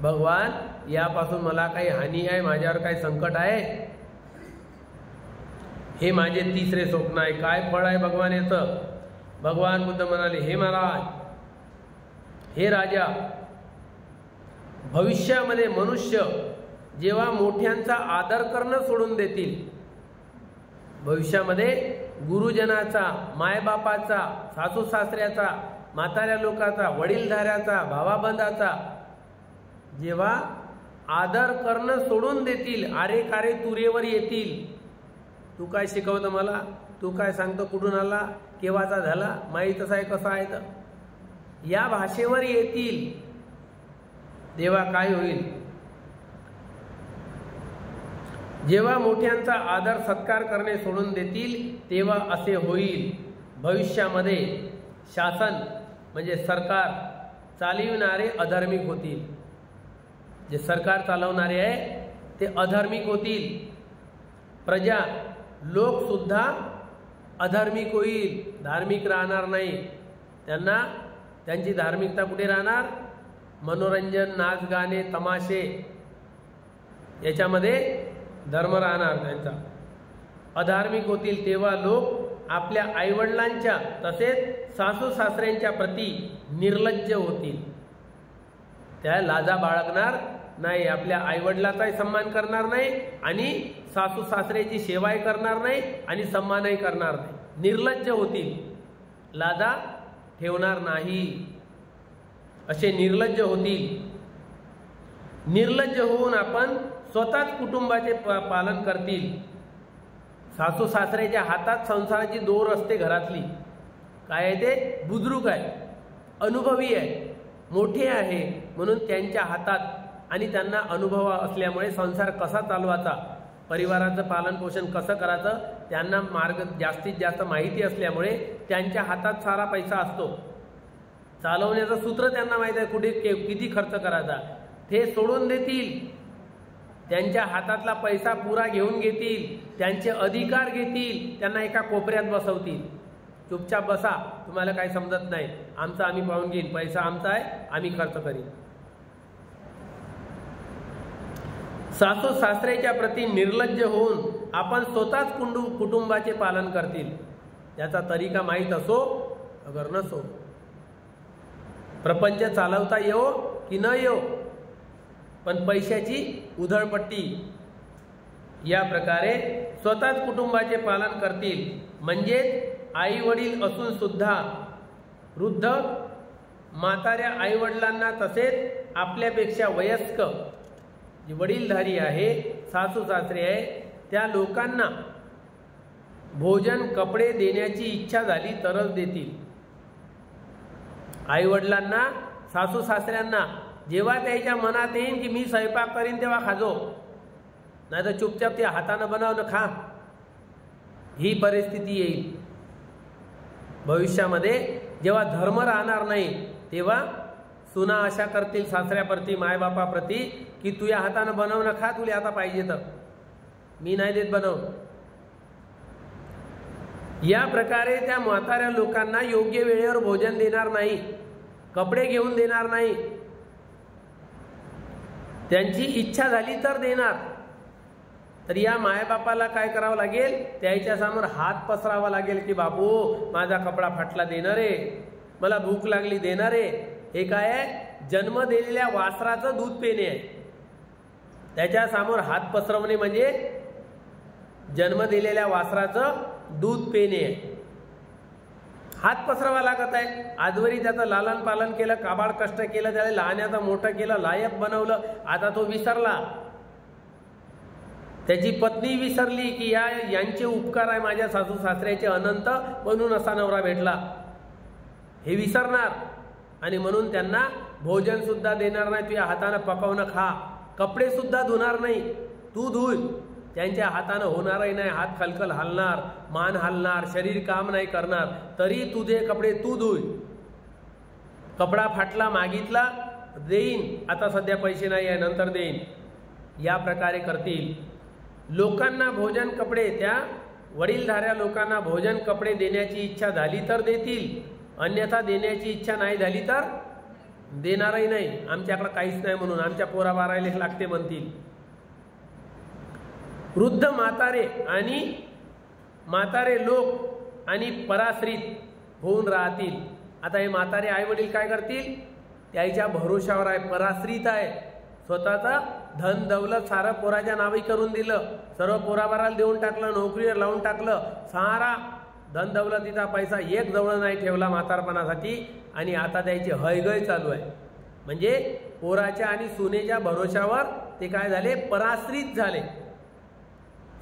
भगवान, यापासून मला काही हानी आहे, माझ्यावर काही संकट आहे? हे माझे तिसरे स्वप्न आहे। काय फळ आहे भगवान याचं? भगवान बुद्ध म्हणाले, हे महाराज, हे राजा, भविष्यामध्ये मनुष्य जेव्हा मोठ्यांचा आदर करणं सोडून देतील, भविष्यामध्ये गुरुजनाचा, मायबापाचा, सासू सासऱ्याचा, म्हाताऱ्या लोकांचा, वडीलधाऱ्याचा, भावाबंधाचा जेव्हा आदर करणं सोडून देतील, आरे कारे तुरेवर येतील, तू काय शिकवतं मला, तू काय सांगतो, कुठून आला, केव्हाचा झाला, माहीतच आहे कसा आहे, तर या भाषेवर येतील, तेव्हा काय होईल? जेव्हा मोठ्यांचा आदर सत्कार करणे सोडून देतील, तेव्हा असे होईल। भविष्यामध्ये शासन म्हणजे सरकार चालविणारे अधार्मिक होतील, जे सरकार चालवणारे आहे ते अधार्मिक होतील, प्रजा लोक सुद्धा अधार्मिक होईल, धार्मिक राहणार नाही। त्यांना त्यांची धार्मिकता कुठे राहणार? मनोरंजन, नाच गाणे, तमाशे, याच्यामध्ये धर्म राहणार त्यांचा। अधार्मिक होतील तेव्हा लोक आपल्या आईवडिलांच्या तसेच सासू सासऱ्यांच्या प्रती निर्लज्ज होतील, त्या लाजा बाळगणार नाही, आपल्या आईवडिलाचाही सन्मान करणार नाही आणि सासू सासऱ्याची सेवाही करणार नाही आणि सन्मानही करणार नाही, निर्लज्ज होतील, लाजा ठेवणार नाही, असे निर्लज्ज होतील। निर्लज्ज होऊन आपण स्वतःच कुटुंबाचे पालन करतील। सासू सासऱ्याच्या हातात संसाराची दोर असते घरातली, काय आहे ते? बुजुर्ग आहे, अनुभवी आहे, मोठे आहे, म्हणून त्यांच्या हातात आणि त्यांना अनुभव असल्यामुळे संसार कसा चालवायचा, परिवाराचं पालन पोषण कसं करायचं, त्यांना मार्ग जास्तीत जास्त माहिती असल्यामुळे त्यांच्या हातात सारा पैसा असतो, चालवण्याचं सूत्र त्यांना माहिती आहे, कुठे किती खर्च करायचा, ते सोडून देतील, त्यांच्या हातातला पैसा पुरा घेऊन घेतील, त्यांचे अधिकार घेतील, त्यांना एका कोपऱ्यात बसवतील, चुपचाप बसा, तुम्हाला काही समजत नाही, आमचं आम्ही पाहून घेईन, पैसा आमचा आहे, आम्ही खर्च करीन। सासू सासऱ्याच्या प्रती निर्लज्ज होऊन आपण स्वतःच कुटुंबाचे पालन करतील, त्याचा तरीका माहीत असो अगर नसो, प्रपंच चालवता येवो की न येवो, पण पैशाची उधळपट्टी, या प्रकारे स्वतःच कुटुंबाचे पालन करतील। म्हणजे आई वडील असून सुद्धा वृद्ध म्हाताऱ्या आई वडिलांना तसेच आपल्यापेक्षा वयस्क जी वडीलधारी आहे, सासू सासरे आहे, त्या लोकांना भोजन कपडे देण्याची इच्छा झाली तरच देतील। आई वडिलांना, सासू सासऱ्यांना जेव्हा त्याच्या मनात येईल की मी स्वयंपाक करीन तेव्हा खाजो, नाही तर चुपचाप ते हातानं बनवणं खा, ही परिस्थिती येईल। भविष्यामध्ये जेव्हा धर्म राहणार नाही तेव्हा सुना अशा करतील सासऱ्याप्रती, मायबापाप्रती की तू या हातानं बनवणं खा, तुला आता पाहिजे तर, मी नाही देत बनवून। या प्रकारे त्या म्हाताऱ्या लोकांना योग्य वेळेवर भोजन देणार नाही, कपडे घेऊन देणार नाही, त्यांची इच्छा झाली तर देणार. तर या मायबापाला काय करावं लागेल, त्याच्या समोर हात पसरावा लागेल की बापू माझा कपडा फाटला देणार रे, मला भूक लागली देणार रे. हे काय आहे, जन्म दिलेल्या वासराचं दूध पिणे आहे. त्याच्या समोर हात पसरवणे म्हणजे जन्म दिलेल्या वासराचं दूध पिणे आहे. हात पसरावा लागत आहे. आजवरी त्याचं लालन पालन केलं, काबाड कष्ट केलं, त्याला लहानाचं मोठं केलं, लायक बनवलं. आता तो विसरला, त्याची पत्नी विसरली की यांचे उपकार आहे माझ्या सासू सासऱ्याचे अनंत, म्हणून असा नवरा भेटला, हे विसरणार. आणि म्हणून त्यांना भोजन सुद्धा देणार नाही, तुझ्या हातानं पकवणं खा. कपडे सुद्धा धुणार नाही, तू धुय. त्यांच्या हातानं होणारही नाही, हात खलखल हलणार, मान हलणार, शरीर काम नाही करणार, तरी तुझे कपडे तू धुय. कपडा फाटला मागितला देईन, आता सध्या पैसे नाही आहे नंतर देईन, या प्रकारे करतील. लोकांना भोजन कपडे, त्या वडीलधाऱ्या लोकांना भोजन कपडे देण्याची इच्छा झाली तर देतील, अन्यथा देण्याची इच्छा नाही झाली तर देणारही नाही. आमच्याकडे काहीच नाही म्हणून आमच्या पोरा बारायला लागते म्हणतील. वृद्ध म्हातारे लोक आणि पराश्रित होऊन राहतील. आता हे म्हातारे आई वडील काय करतील, त्याच्या भरोशावर आहे, पराश्रित आहे. स्वतःचा धन दौलत सारं पोराच्या नावी करून दिलं, सर्व पोराबाराला देऊन टाकलं, नोकरीवर लावून टाकलं, सारा धन दौलतीचा पैसा एक जवळ नाही ठेवला म्हातारपणासाठी. आणि आता त्याची हयगय चालू आहे. म्हणजे पोराच्या आणि सुनेच्या भरोशावर ते काय झाले, पराश्रित झाले.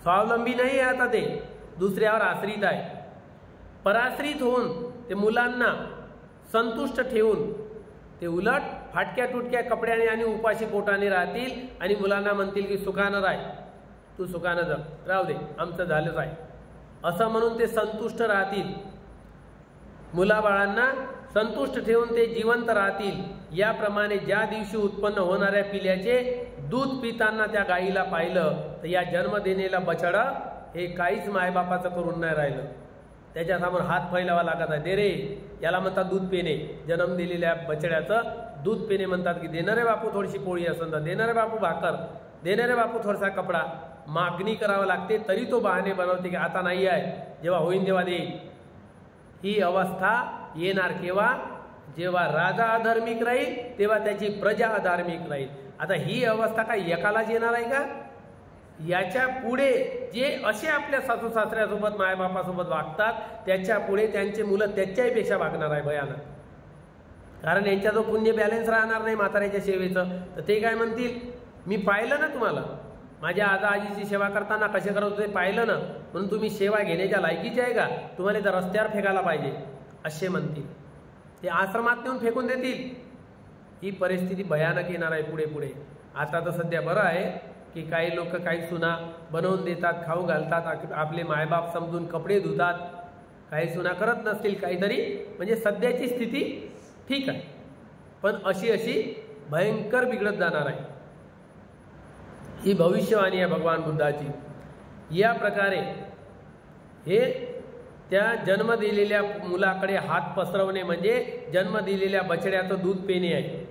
स्वावलंबी नाही आहे, आता ते दुसऱ्यावर आश्रित आहे. पराश्रित होऊन ते मुलांना संतुष्ट ठेवून ते उलट फाटक्या तुटक्या कपड्याने आणि उपाशी पोटाने राहतील आणि मुलांना म्हणतील की सुखानं राह, तू सुखानं जा, राहू दे, आमचं झालंच आहे, असं म्हणून ते संतुष्ट राहतील. मुलाबाळांना संतुष्ट ठेवून ते जिवंत राहतील. याप्रमाणे ज्या दिवशी उत्पन्न होणाऱ्या पिल्याचे दूध पिताना त्या गाईला पाहिलं तर या जन्म देणेला बछडा हे काहीच मायबापाचं करून नाही राहिलं. त्याच्यासमोर हात फैलावा लागत आहे, दे रे, याला म्हणतात दूध पिणे. जन्म दिलेल्या बछड्याचं दूध पिणे म्हणतात की देणारे बापू थोडीशी पोळी असेल तर, देणारे बापू भाकर, देणारे बापू थोडासा कपडा. मागणी करावं लागते तरी तो बहाणे बनवते की आता नाही आहे, जेव्हा होईन तेव्हा देईल. ही अवस्था येणार केव्हा, जेव्हा राजा अधार्मिक राहील तेव्हा त्याची प्रजा अधार्मिक राहील. आता ही अवस्था काय एकालाच येणार आहे का, याच्या पुढे जे असे आपल्या सासू सासऱ्यासोबत मायबापासोबत वागतात त्याच्या पुढे त्यांचे मुलं त्याच्याही पेक्षा वागणार आहे भयानक. कारण यांच्या जो पुण्य बॅलन्स राहणार नाही म्हाताऱ्याच्या सेवेचं. तर ते काय म्हणतील, मी पाहिलं ना तुम्हाला, माझ्या आजा आजीची सेवा करताना कसे करत होते पाहिलं ना, म्हणून तुम्ही सेवा घेण्याच्या लायकीचे आहे का, तुम्हाला तर रस्त्यावर फेकायला पाहिजे असे म्हणतील. ते आश्रमात नेऊन फेकून देतील. ही परिस्थिती भयानक येणार आहे पुढे पुढे. आता तर सध्या बरं आहे की काही लोक काही सुना बनवून देतात, खाऊ घालतात, आपले मायबाप समजून कपडे धुतात. काही सुना करत नसतील काहीतरी, म्हणजे सध्याची स्थिती ठीक आहे, पण अशी भयंकर बिघडत जाणार आहे. ही भविष्यवाणी आहे भगवान बुद्धाची. या प्रकारे हे त्या जन्म दिलेल्या मुलाकडे हात पसरवणे म्हणजे जन्म दिलेल्या बछड्याचं दूध पिणे आहे.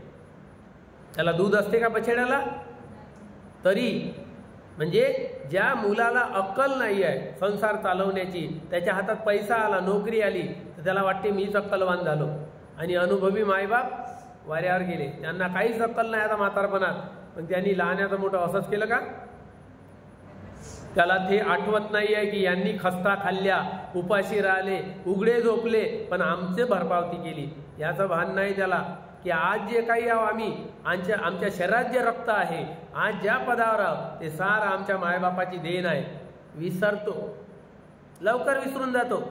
त्याला दूध असते का बछड्याला, तरी म्हणजे ज्या मुलाला अक्कल नाही आहे संसार चालवण्याची, त्याच्या हातात पैसा आला, नोकरी आली, तर त्याला वाटते मीच अक्कलवान झालो. आणि अनुभवी मायबाप वाऱ्यावर गेले, त्यांना काहीच अक्कल नाही आता म्हातारपणात, पण त्यांनी लहानाचं मोठं असंच केलं का, त्याला ते आठवत नाही आहे की यांनी खस्ता खाल्ल्या, उपाशी राहिले, उघडे झोपले, पण आमचे भरपावती केली, याचं भान नाही त्याला. की आज जे काही आहो आम्ही, आमच्या शरीरात जे रक्त आहे, आज ज्या पदावर आहोत ते सारं आमच्या मायबापाची देण आहे. विसरतो, लवकर विसरून जातो.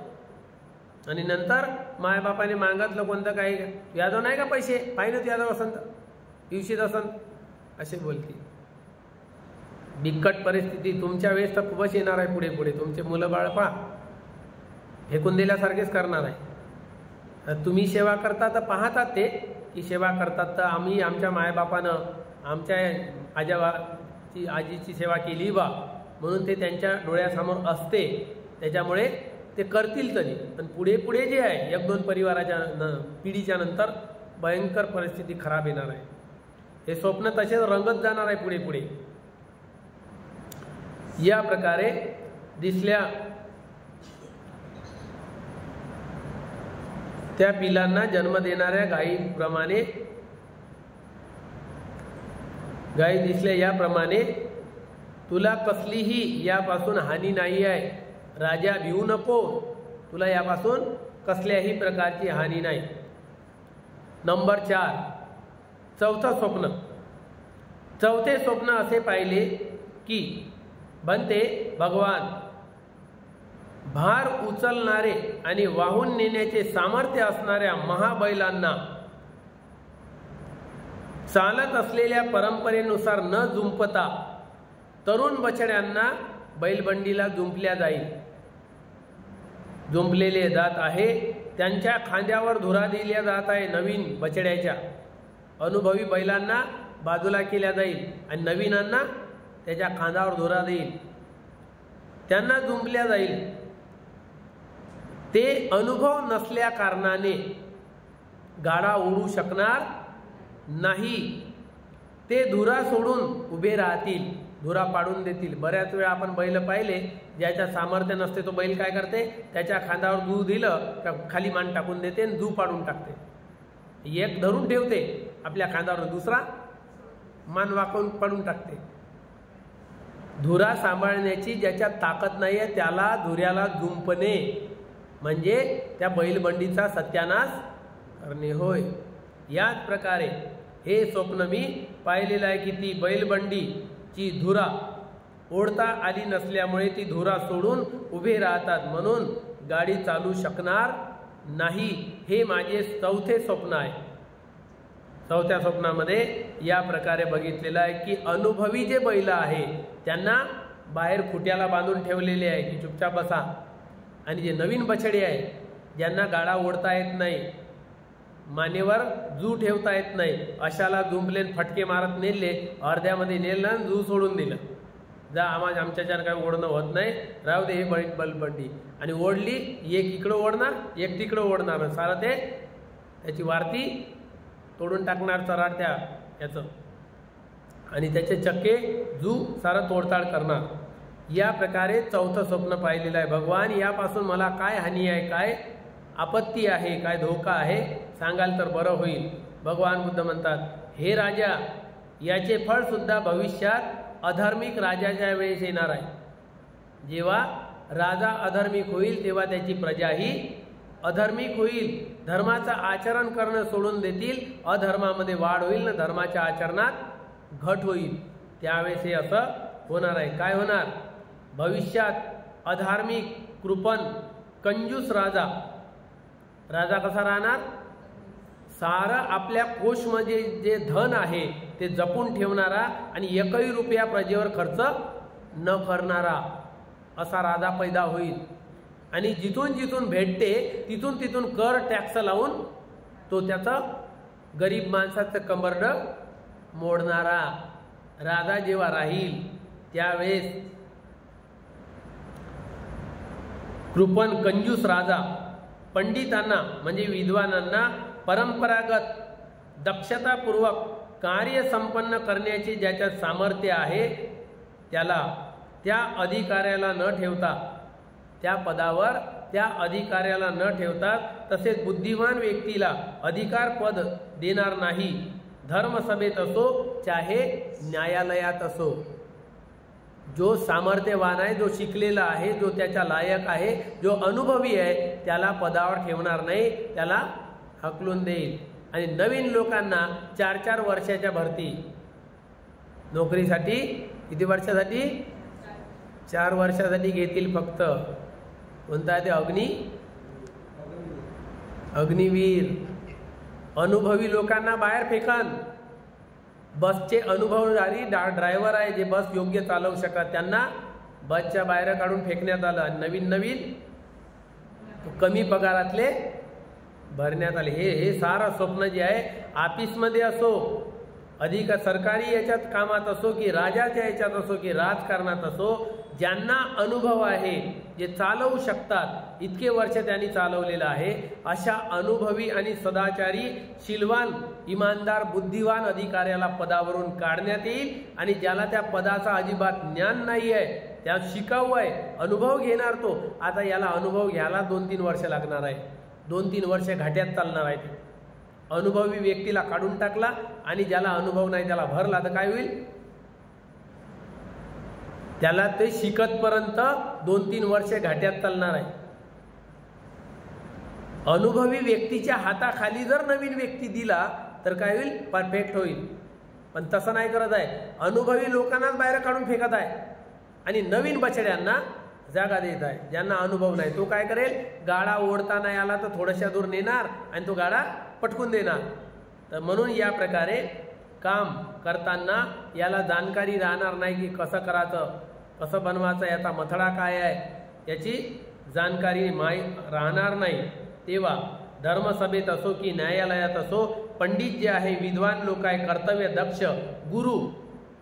आणि नंतर मायबापाने मागितलं कोणतं काही, यादव नाही का पैसे, पाहिलं यादव असंत, दिवशीत असंत, असे बोलते. बिकट परिस्थिती तुमच्या वेळेस तर खूपच येणार आहे पुढे पुढे. तुमचे मुलं बाळ पा फेकून दिल्यासारखेच करणार आहे. तुम्ही सेवा करता तर पाहतात ते की सेवा करतात, तर आम्ही आमच्या मायबापानं आमच्या आजीची सेवा केली बा, म्हणून ते त्यांच्या डोळ्यासमोर असते, त्याच्यामुळे ते करतील तरी. पण पुढे पुढे जे आहे 1-2 परिवाराच्या पिढीच्या नंतर भयंकर परिस्थिती खराब येणार आहे. हे स्वप्न तसेच रंगत जाणार आहे पुढे पुढे। या प्रकारे दिसल्या त्या पिलांना जन्म देणाऱ्या गायीप्रमाणे गायी दिसल्या याप्रमाणे तुला कसलीही यापासून हानी नाही आहे। राजा भिवू नको, तुला यापासून कसल्याही प्रकारची हानी नाही। नंबर 4, चौथं स्वप्न। चौथे स्वप्न असे पाहिले की बनते भगवान भार उचलणारे आणि वाहून नेण्याचे सामर्थ्य असणाऱ्या महाबैलांना चालत असलेल्या परंपरेनुसार न जुंपता तरुण बछड्यांना बैलबंडीला जुंपल्या जाईल। जुंपलेले जात आहे त्यांच्या खांद्यावर धुरा दिल्या जात आहे। नवीन बछड्याच्या अनुभवी बैलांना बाजूला केल्या जाईल आणि नवीनांना त्याच्या खांद्यावर धुरा देईल, त्यांना जुंपल्या जाईल। ते अनुभव नसल्या कारणाने गाडा ओढू शकणार नाही। ते धुरा सोडून उभे राहतील, धुरा पाडून देतील। बऱ्याच वेळा आपण बैल पाहिले ज्याच्या सामर्थ्य नसते तो बैल काय करते, त्याच्या खांद्यावर जू दिलं का खाली मान टाकून देते आणि जू पाडून टाकते। एक धरून ठेवते आपल्या खांद्यावर, दुसरा मान वाकवून पाडून टाकते। धुरा सांभाळण्याची ज्याच्यात ताकद नाही आहे त्याला धुऱ्याला जुंपणे म्हणजे त्या बैलबंडीचा सत्यानाश करणे होय। याच प्रकारे हे स्वप्न मी पाहिलेलं आहे की ती बैलबंडीची धुरा ओढता आली नसल्यामुळे ती धुरा सोडून उभे राहतात, म्हणून गाडी चालू शकणार नाही। हे माझे चौथे स्वप्न आहे। चौथ्या स्वप्नामध्ये या प्रकारे बघितलेलं आहे की अनुभवी जे बैल आहे त्यांना बाहेर खुट्याला बांधून ठेवलेले आहे की चुपचाप बसा, आणि जे नवीन बछडे आहे ज्यांना गाडा ओढता येत नाही, मानेवर जू ठेवता येत नाही, अशाला जुंपले फटके मारत नेले, अर्ध्यामध्ये नेलं आणि जू सोडून दिलं। जा आमच्याच्यानं काय ओढणं होत नाही, राहू दे हे बैलबंडी। आणि ओढली, एक इकडं ओढणार एक तिकडं ओढणार, सारं ते त्याची वारती तोडून टाकणार चराड त्या याचं, आणि त्याचे चक्के जू सारं तोडताड करणार। या प्रकारे चौथं स्वप्न पाहिलेलं आहे। भगवान यापासून मला काय हानी आहे, काय आपत्ती आहे, काय धोका आहे सांगाल तर बरं होईल। भगवान बुद्ध म्हणतात, हे राजा, याचे फळ सुद्धा भविष्यात अधार्मिक राजाच्या वेळेस येणार आहे। जेव्हा राजा अधार्मिक होईल तेव्हा त्याची प्रजाही अधार्मिक होईल, धर्माचं आचरण करणं सोडून देतील, अधर्मामध्ये वाढ होईल ना धर्माच्या आचरणात घट होईल। त्यावेळेस हे असं होणार आहे। काय होणार, भविष्यात अधार्मिक कृपण कंजूस राजा, राजा कसा राहणार, सारं आपल्या कोषमध्ये जे धन आहे ते जपून ठेवणारा आणि एकही रुपया प्रजेवर खर्च न करणारा असा राजा पैदा होईल। आणि जिथून जिथून भेटते तिथून तिथून कर टॅक्स लावून तो त्याचा गरीब माणसाचं कंबरड मोडणारा राजा जेव्हा राहील त्यावेळेस कृपण कंजूस राजा पंडितांना म्हणजे विद्वानांना परंपरागत दक्षतापूर्वक कार्य संपन्न करण्याचे ज्याच्यात सामर्थ्य आहे त्याला त्या अधिकाऱ्याला न ठेवता, त्या पदावर त्या अधिकाऱ्याला न ठेवता, तसेच बुद्धिमान व्यक्तीला अधिकार पद देणार नाही। धर्मसभेत असो चाहे न्यायालयात असो, जो सामर्थ्यवान आहे, जो शिकलेला आहे, जो त्याच्या लायक आहे, जो अनुभवी आहे त्याला पदावर ठेवणार नाही, त्याला हकलून देईल। आणि नवीन लोकांना 4-4 वर्षाच्या भरती नोकरीसाठी किती वर्षासाठी 4 वर्षासाठी घेतील फक्त। कोणता ते अग्निवीर अनुभवी लोकांना बाहेर फेकन। बसचे अनुभवधारी ड्रायव्हर आहे जे बस योग्य चालवू शकतात त्यांना बसच्या बाहेर काढून फेकण्यात आलं आणि नवीन कमी पगारातले भरण्यात आले। हे सारं स्वप्न जे आहे ऑफिसमध्ये असो, अधिक सरकारी याच्यात कामात असो की राजाच्या याच्यात असो की राजकारणात असो, ज्यांना अनुभव आहे जे चालवू शकतात इतके वर्ष त्यांनी चालवलेलं आहे, अशा अनुभवी आणि सदाचारी, शीलवान, इमानदार, बुद्धिवान अधिकाऱ्याला पदावरून काढण्यात येईल आणि ज्याला त्या पदाचा अजिबात ज्ञान नाही आहे, त्या शिकाऊ आहे, अनुभव घेणार तो. आता याला अनुभव घ्यायला 2-3 वर्ष लागणार आहे, 2-3 वर्ष घाट्यात चालणार आहे. अनुभवी व्यक्तीला काढून टाकला आणि ज्याला अनुभव नाही त्याला भरला तर काय होईल? त्याला ते शिकतपर्यंत 2-3 वर्ष घाट्यात चालणार आहे. अनुभवी व्यक्तीच्या हाताखाली जर नवीन व्यक्ती दिला तर काय होईल? परफेक्ट होईल. पण तसं नाही करत आहे. अनुभवी लोकांनाच बाहेर काढून फेकत आहे आणि नवीन बछड्यांना जागा देत आहे. ज्यांना अनुभव नाही तो काय करेल? गाडा ओढता नाही आला तर थोड्याशा दूर नेणार आणि तो गाडा पटकून देणार. तर म्हणून या प्रकारे काम करताना याला जाणकारी राहणार नाही की कसं करायचं, कसं बनवायचं, याचा मथळा काय आहे, याची जाणकारी राहणार नाही. तेव्हा धर्मसभेत असो की न्यायालयात असो, पंडित जे आहे, विद्वान लोक आहे, कर्तव्य दक्ष गुरु,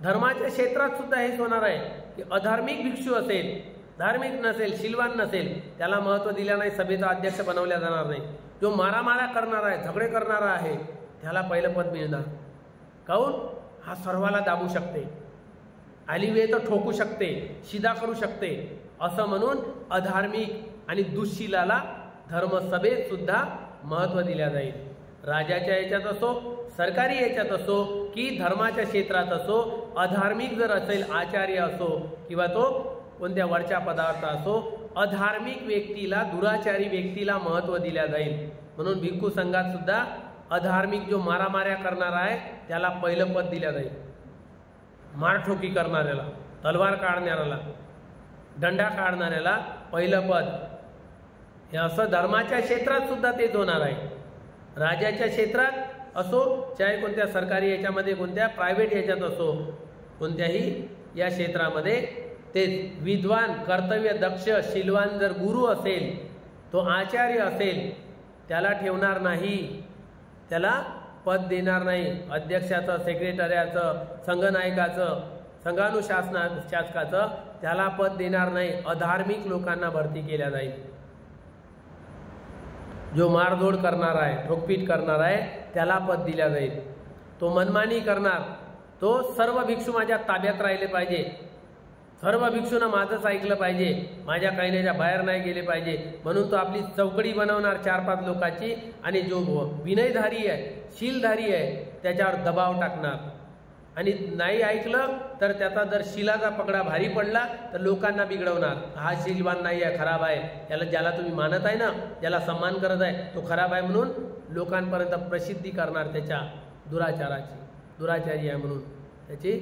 धर्माच्या क्षेत्रात सुद्धा हेच होणार आहे की अधार्मिक भिक्षू असेल, धार्मिक नसेल, शीलवान नसेल, त्याला महत्त्व दिल्या नाही, सभेचा अध्यक्ष बनवल्या जाणार नाही. जो मारामारा करणारा आहे, झगडे करणारा आहे, त्याला पहिलं पद मिळणार. काऊन? हा सर्वाला दाबू शकते, आली वेळ तर ठोकू शकते, शिदा करू शकते, असं म्हणून अधार्मिक आणि दुःशीलाला धर्मसभेत सुद्धा महत्त्व दिल्या जाईल. राजाच्या याच्यात असो, सरकारी याच्यात असो की धर्माच्या क्षेत्रात असो, अधार्मिक जर असेल, आचार्य असो किंवा तो कोणत्या वरच्या पदार्थ असो, अधार्मिक व्यक्तीला, दुराचारी व्यक्तीला महत्त्व दिल्या जाईल. म्हणून भिक्खू संघात सुद्धा अधार्मिक जो मारामाऱ्या करणारा आहे त्याला पहिलं पद दिल्या जाईल. मारठोकी करणाऱ्याला, तलवार काढणाऱ्याला, दंडा काढणाऱ्याला पहिलं पद. हे असं धर्माच्या क्षेत्रात सुद्धा तेच होणार आहे. राजाच्या क्षेत्रात असो, चाहे कोणत्या सरकारी याच्यामध्ये, कोणत्या प्रायव्हेट याच्यात असो, कोणत्याही या क्षेत्रामध्ये तेच. विद्वान, कर्तव्य दक्ष, शीलवान जर गुरु असेल, तो आचार्य असेल, त्याला ठेवणार नाही, त्याला पद देणार नाही. अध्यक्षाचं, सेक्रेटऱ्याचं, संघनायकाचं, संघानुशासकाचं त्याला पद देणार नाही. अधार्मिक लोकांना भरती केल्या जाईल. जो मारधोड करणार आहे, ठोकपीट करणार आहे, त्याला पद दिल्या जाईल. तो मनमानी करणार, तो सर्व भिक्षू माझ्या ताब्यात राहिले पाहिजे, सर्व भिक्षूंना माझंच ऐकलं पाहिजे, माझ्या कहण्याच्या बाहेर नाही गेले पाहिजे, म्हणून तो आपली चौकडी बनवणार 4-5 लोकांची आणि जो विनयधारी आहे, शीलधारी आहे, त्याच्यावर दबाव टाकणार. आणि नाही ऐकलं तर त्याचा जर शिलाचा पगडा भारी पडला तर लोकांना बिघडवणार. हा शीलवान नाही आहे, खराब आहे, याला, ज्याला तुम्ही मानत आहे ना, ज्याला सन्मान करत आहे, तो खराब आहे म्हणून लोकांपर्यंत प्रसिद्धी करणार त्याच्या दुराचाराची, दुराचारी आहे म्हणून त्याची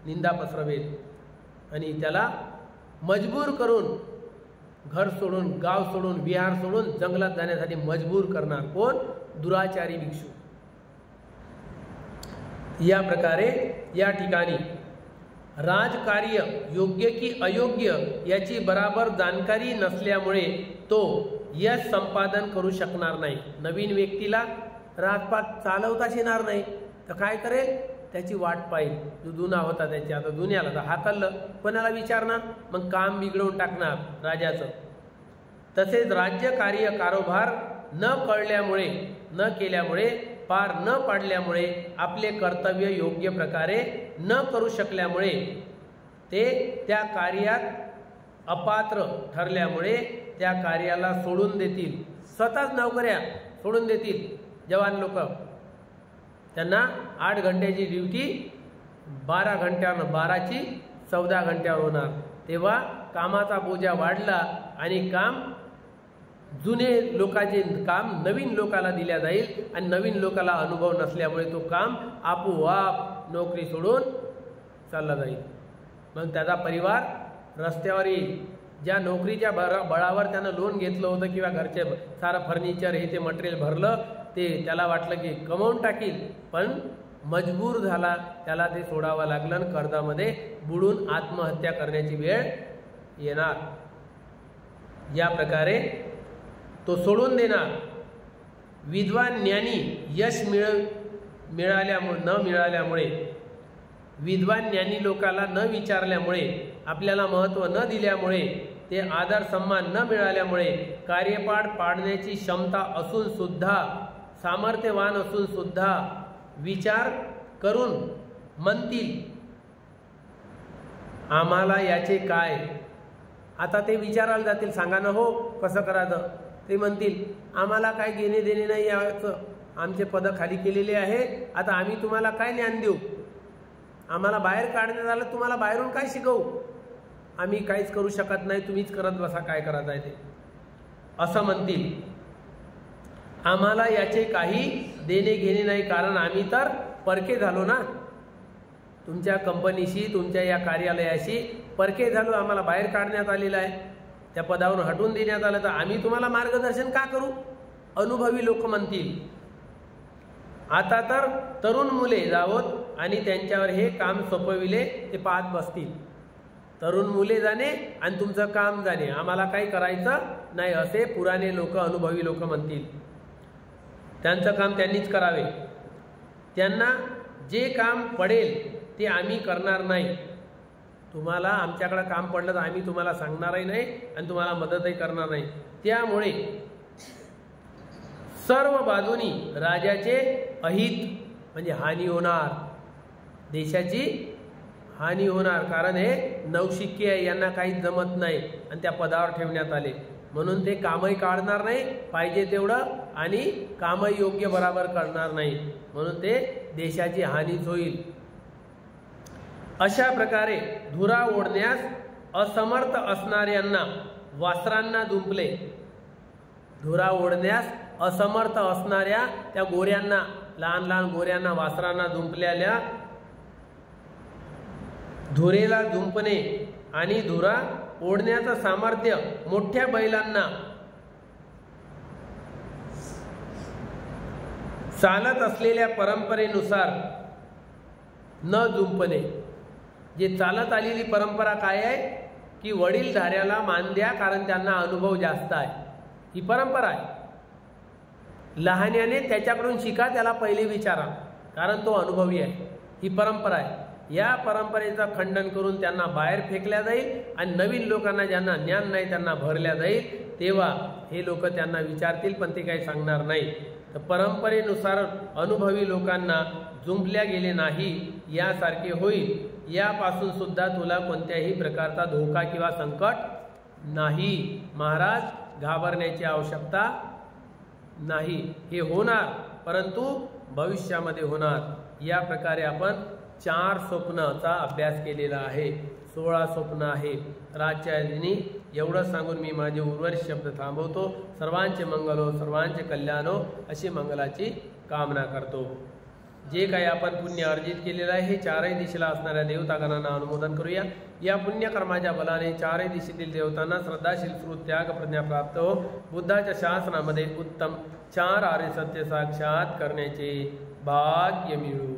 निंदा पसरवेल आणि त्याला मजबूर करून घर सोडून, गाव सोडून, विहार सोडून जंगलात जाण्यासाठी मजबूर करणार. कोण? दुराचारी भिक्षू. या प्रकारे या ठिकाणी राजकार्य योग्य की अयोग्य याची बराबर जाणकारी नसल्यामुळे तो यश संपादन करू शकणार नाही. नवीन व्यक्तीला राजपाट चालवताच येणार नाही तर काय करेल? त्याची वाट पाहिल. जो जुना होता त्याची, आता जुन्याला तर हाकललं, कोणाला विचारणार? मग काम बिघडवून टाकणार राजाचं. तसेच राज्य कार्य कारभार न कळल्यामुळे, न केल्यामुळे, पार न पाडल्यामुळे, आपले कर्तव्य योग्य प्रकारे न करू शकल्यामुळे, ते त्या कार्यात अपात्र ठरल्यामुळे त्या कार्याला सोडून देतील. स्वतःच नोकऱ्या सोडून देतील. जवान लोक, त्यांना 8 घंट्याची ड्युटी 12 घंट्यावर, 12ची 14 घंट्यावर होणार. तेव्हा कामाचा बोजा वाढला आणि काम, जुने लोकांचे काम नवीन लोकाला दिल्या जाईल आणि नवीन लोकाला अनुभव नसल्यामुळे तो काम आपोआप नोकरी सोडून चालला जाईल. मग त्याचा परिवार रस्त्यावर येईल. ज्या नोकरीच्या बळावर त्यानं लोन घेतलं होतं किंवा घरचे सारं फर्निचर हे ते मटेरियल भरलं, ते त्याला वाटलं की कमवून टाकील, पण मजबूर झाला, त्याला ते सोडावं लागलं आणि कर्जामध्ये बुडून आत्महत्या करण्याची वेळ येणार. या प्रकारे तो सोडून देणार. विद्वान ज्ञानी यश न मिळाल्यामुळे, विद्वान ज्ञानी लोकाला न विचारल्यामुळे, आपल्याला महत्त्व न दिल्यामुळे ते आदर सन्मान न मिळाल्यामुळे कार्यपार पाडण्याची क्षमता असून सुद्धा, सामर्थ्यवान असून सुद्धा विचार करून म्हणतील आम्हाला याचे काय। आता ते विचारायला जातील, सांगा ना हो कसं करायचं। ते म्हणतील आम्हाला काय घेणे देणे नाही याचं, आमचे पद खाली केलेले आहे, आता आम्ही तुम्हाला काय ज्ञान देऊ, आम्हाला बाहेर काढण्यात आलं, तुम्हाला बाहेरून काय शिकवू, आम्ही काहीच करू शकत नाही, तुम्हीच करत बसा काय करायचं आहे ते, असं म्हणतील। आम्हाला याचे काही देणे घेणे नाही, कारण आम्ही तर परके झालो ना, तुमच्या कंपनीशी, तुमच्या या कार्यालयाशी परके झालो, आम्हाला बाहेर काढण्यात आलेलं आहे, त्या पदावरून हटवून देण्यात आलं, तर आम्ही तुम्हाला मार्गदर्शन का करू, अनुभवी लोक म्हणतील। आता तर तरुण मुले जावोत आणि त्यांच्यावर हे काम सोपविले ते पाहत बसतील। तरुण मुले जाणे आणि तुमचं काम जाणे, आम्हाला काही करायचं नाही असे पुराणे लोक, अनुभवी लोक म्हणतील। त्यांचं काम त्यांनीच करावे, त्यांना जे काम पडेल ते आम्ही करणार नाही, तुम्हाला आमच्याकडे काम पडलं तर आम्ही तुम्हाला सांगणारही नाही आणि तुम्हाला मदतही करणार नाही। त्यामुळे सर्व बाजूनी राजाचे अहित म्हणजे हानी होणार, देशाची हानी होणार, कारण हे नवशिक्के आहे, यांना काहीच जमत नाही आणि त्या पदावर ठेवण्यात आले, म्हणून ते कामही काढणार नाही पाहिजे तेवढं आणि कामही योग्य बराबर करणार नाही, म्हणून ते देशाची हानीच होईल। अशा प्रकारे धुरा ओढण्यास असमर्थ असणाऱ्यांना वासरांना जुंपले, धुरा ओढण्यास असमर्थ असणाऱ्या त्या गोऱ्यांना, लहान लहान गोऱ्यांना, वासरांना जुंपलेल्या, धुरेला जुंपणे आणि धुरा ओढण्याचं सामर्थ्य मोठ्या बैलांना चालत असलेल्या परंपरेनुसार न जुंपणे। जे चालत आलेली परंपरा काय आहे की वडीलधाऱ्याला मान द्या, कारण त्यांना अनुभव जास्त आहे, ही परंपरा आहे। लहान्याने त्याच्याकडून शिका, त्याला पहिले विचारा, कारण तो अनुभवी आहे, ही परंपरा आहे। या परंपरेचं खंडन करून त्यांना बाहेर फेकल्या जाईल आणि नवीन लोकांना ज्यांना ज्ञान नाही त्यांना भरल्या जाईल, तेव्हा हे लोक त्यांना विचारतील पण ते काही सांगणार नाही। तर परंपरेनुसार अनुभवी लोकांना जुंपल्या गेले नाही यासारखे होईल, यापासून सुद्धा तुला कोणत्याही प्रकारचा धोका किंवा संकट नाही, महाराज घाबरण्याची आवश्यकता नाही, हे होणार परंतु भविष्यामध्ये होणार। या प्रकारे आपण 4 स्वप्नाचा अभ्यास केलेला आहे, 16 स्वप्न आहे रातच्या दिनी। एवढं सांगून मी माझे उर्वरित शब्द थांबवतो। सर्वांचे मंगल हो, सर्वांचे कल्याण हो अशी मंगलाची कामना करतो। जे काही आपण पुण्य अर्जित केलेलं आहे हे 4ही दिशेला असणाऱ्या देवतागणांना अनुमोदन करूया। या पुण्यकर्माच्या बलाने 4ही दिशेतील देवतांना श्रद्धाशील श्रुत त्याग प्रज्ञा प्राप्त हो, बुद्धाच्या शासनामध्ये उत्तम 4 आर्य सत्य साक्षात करण्याचे भाग्य मिळो।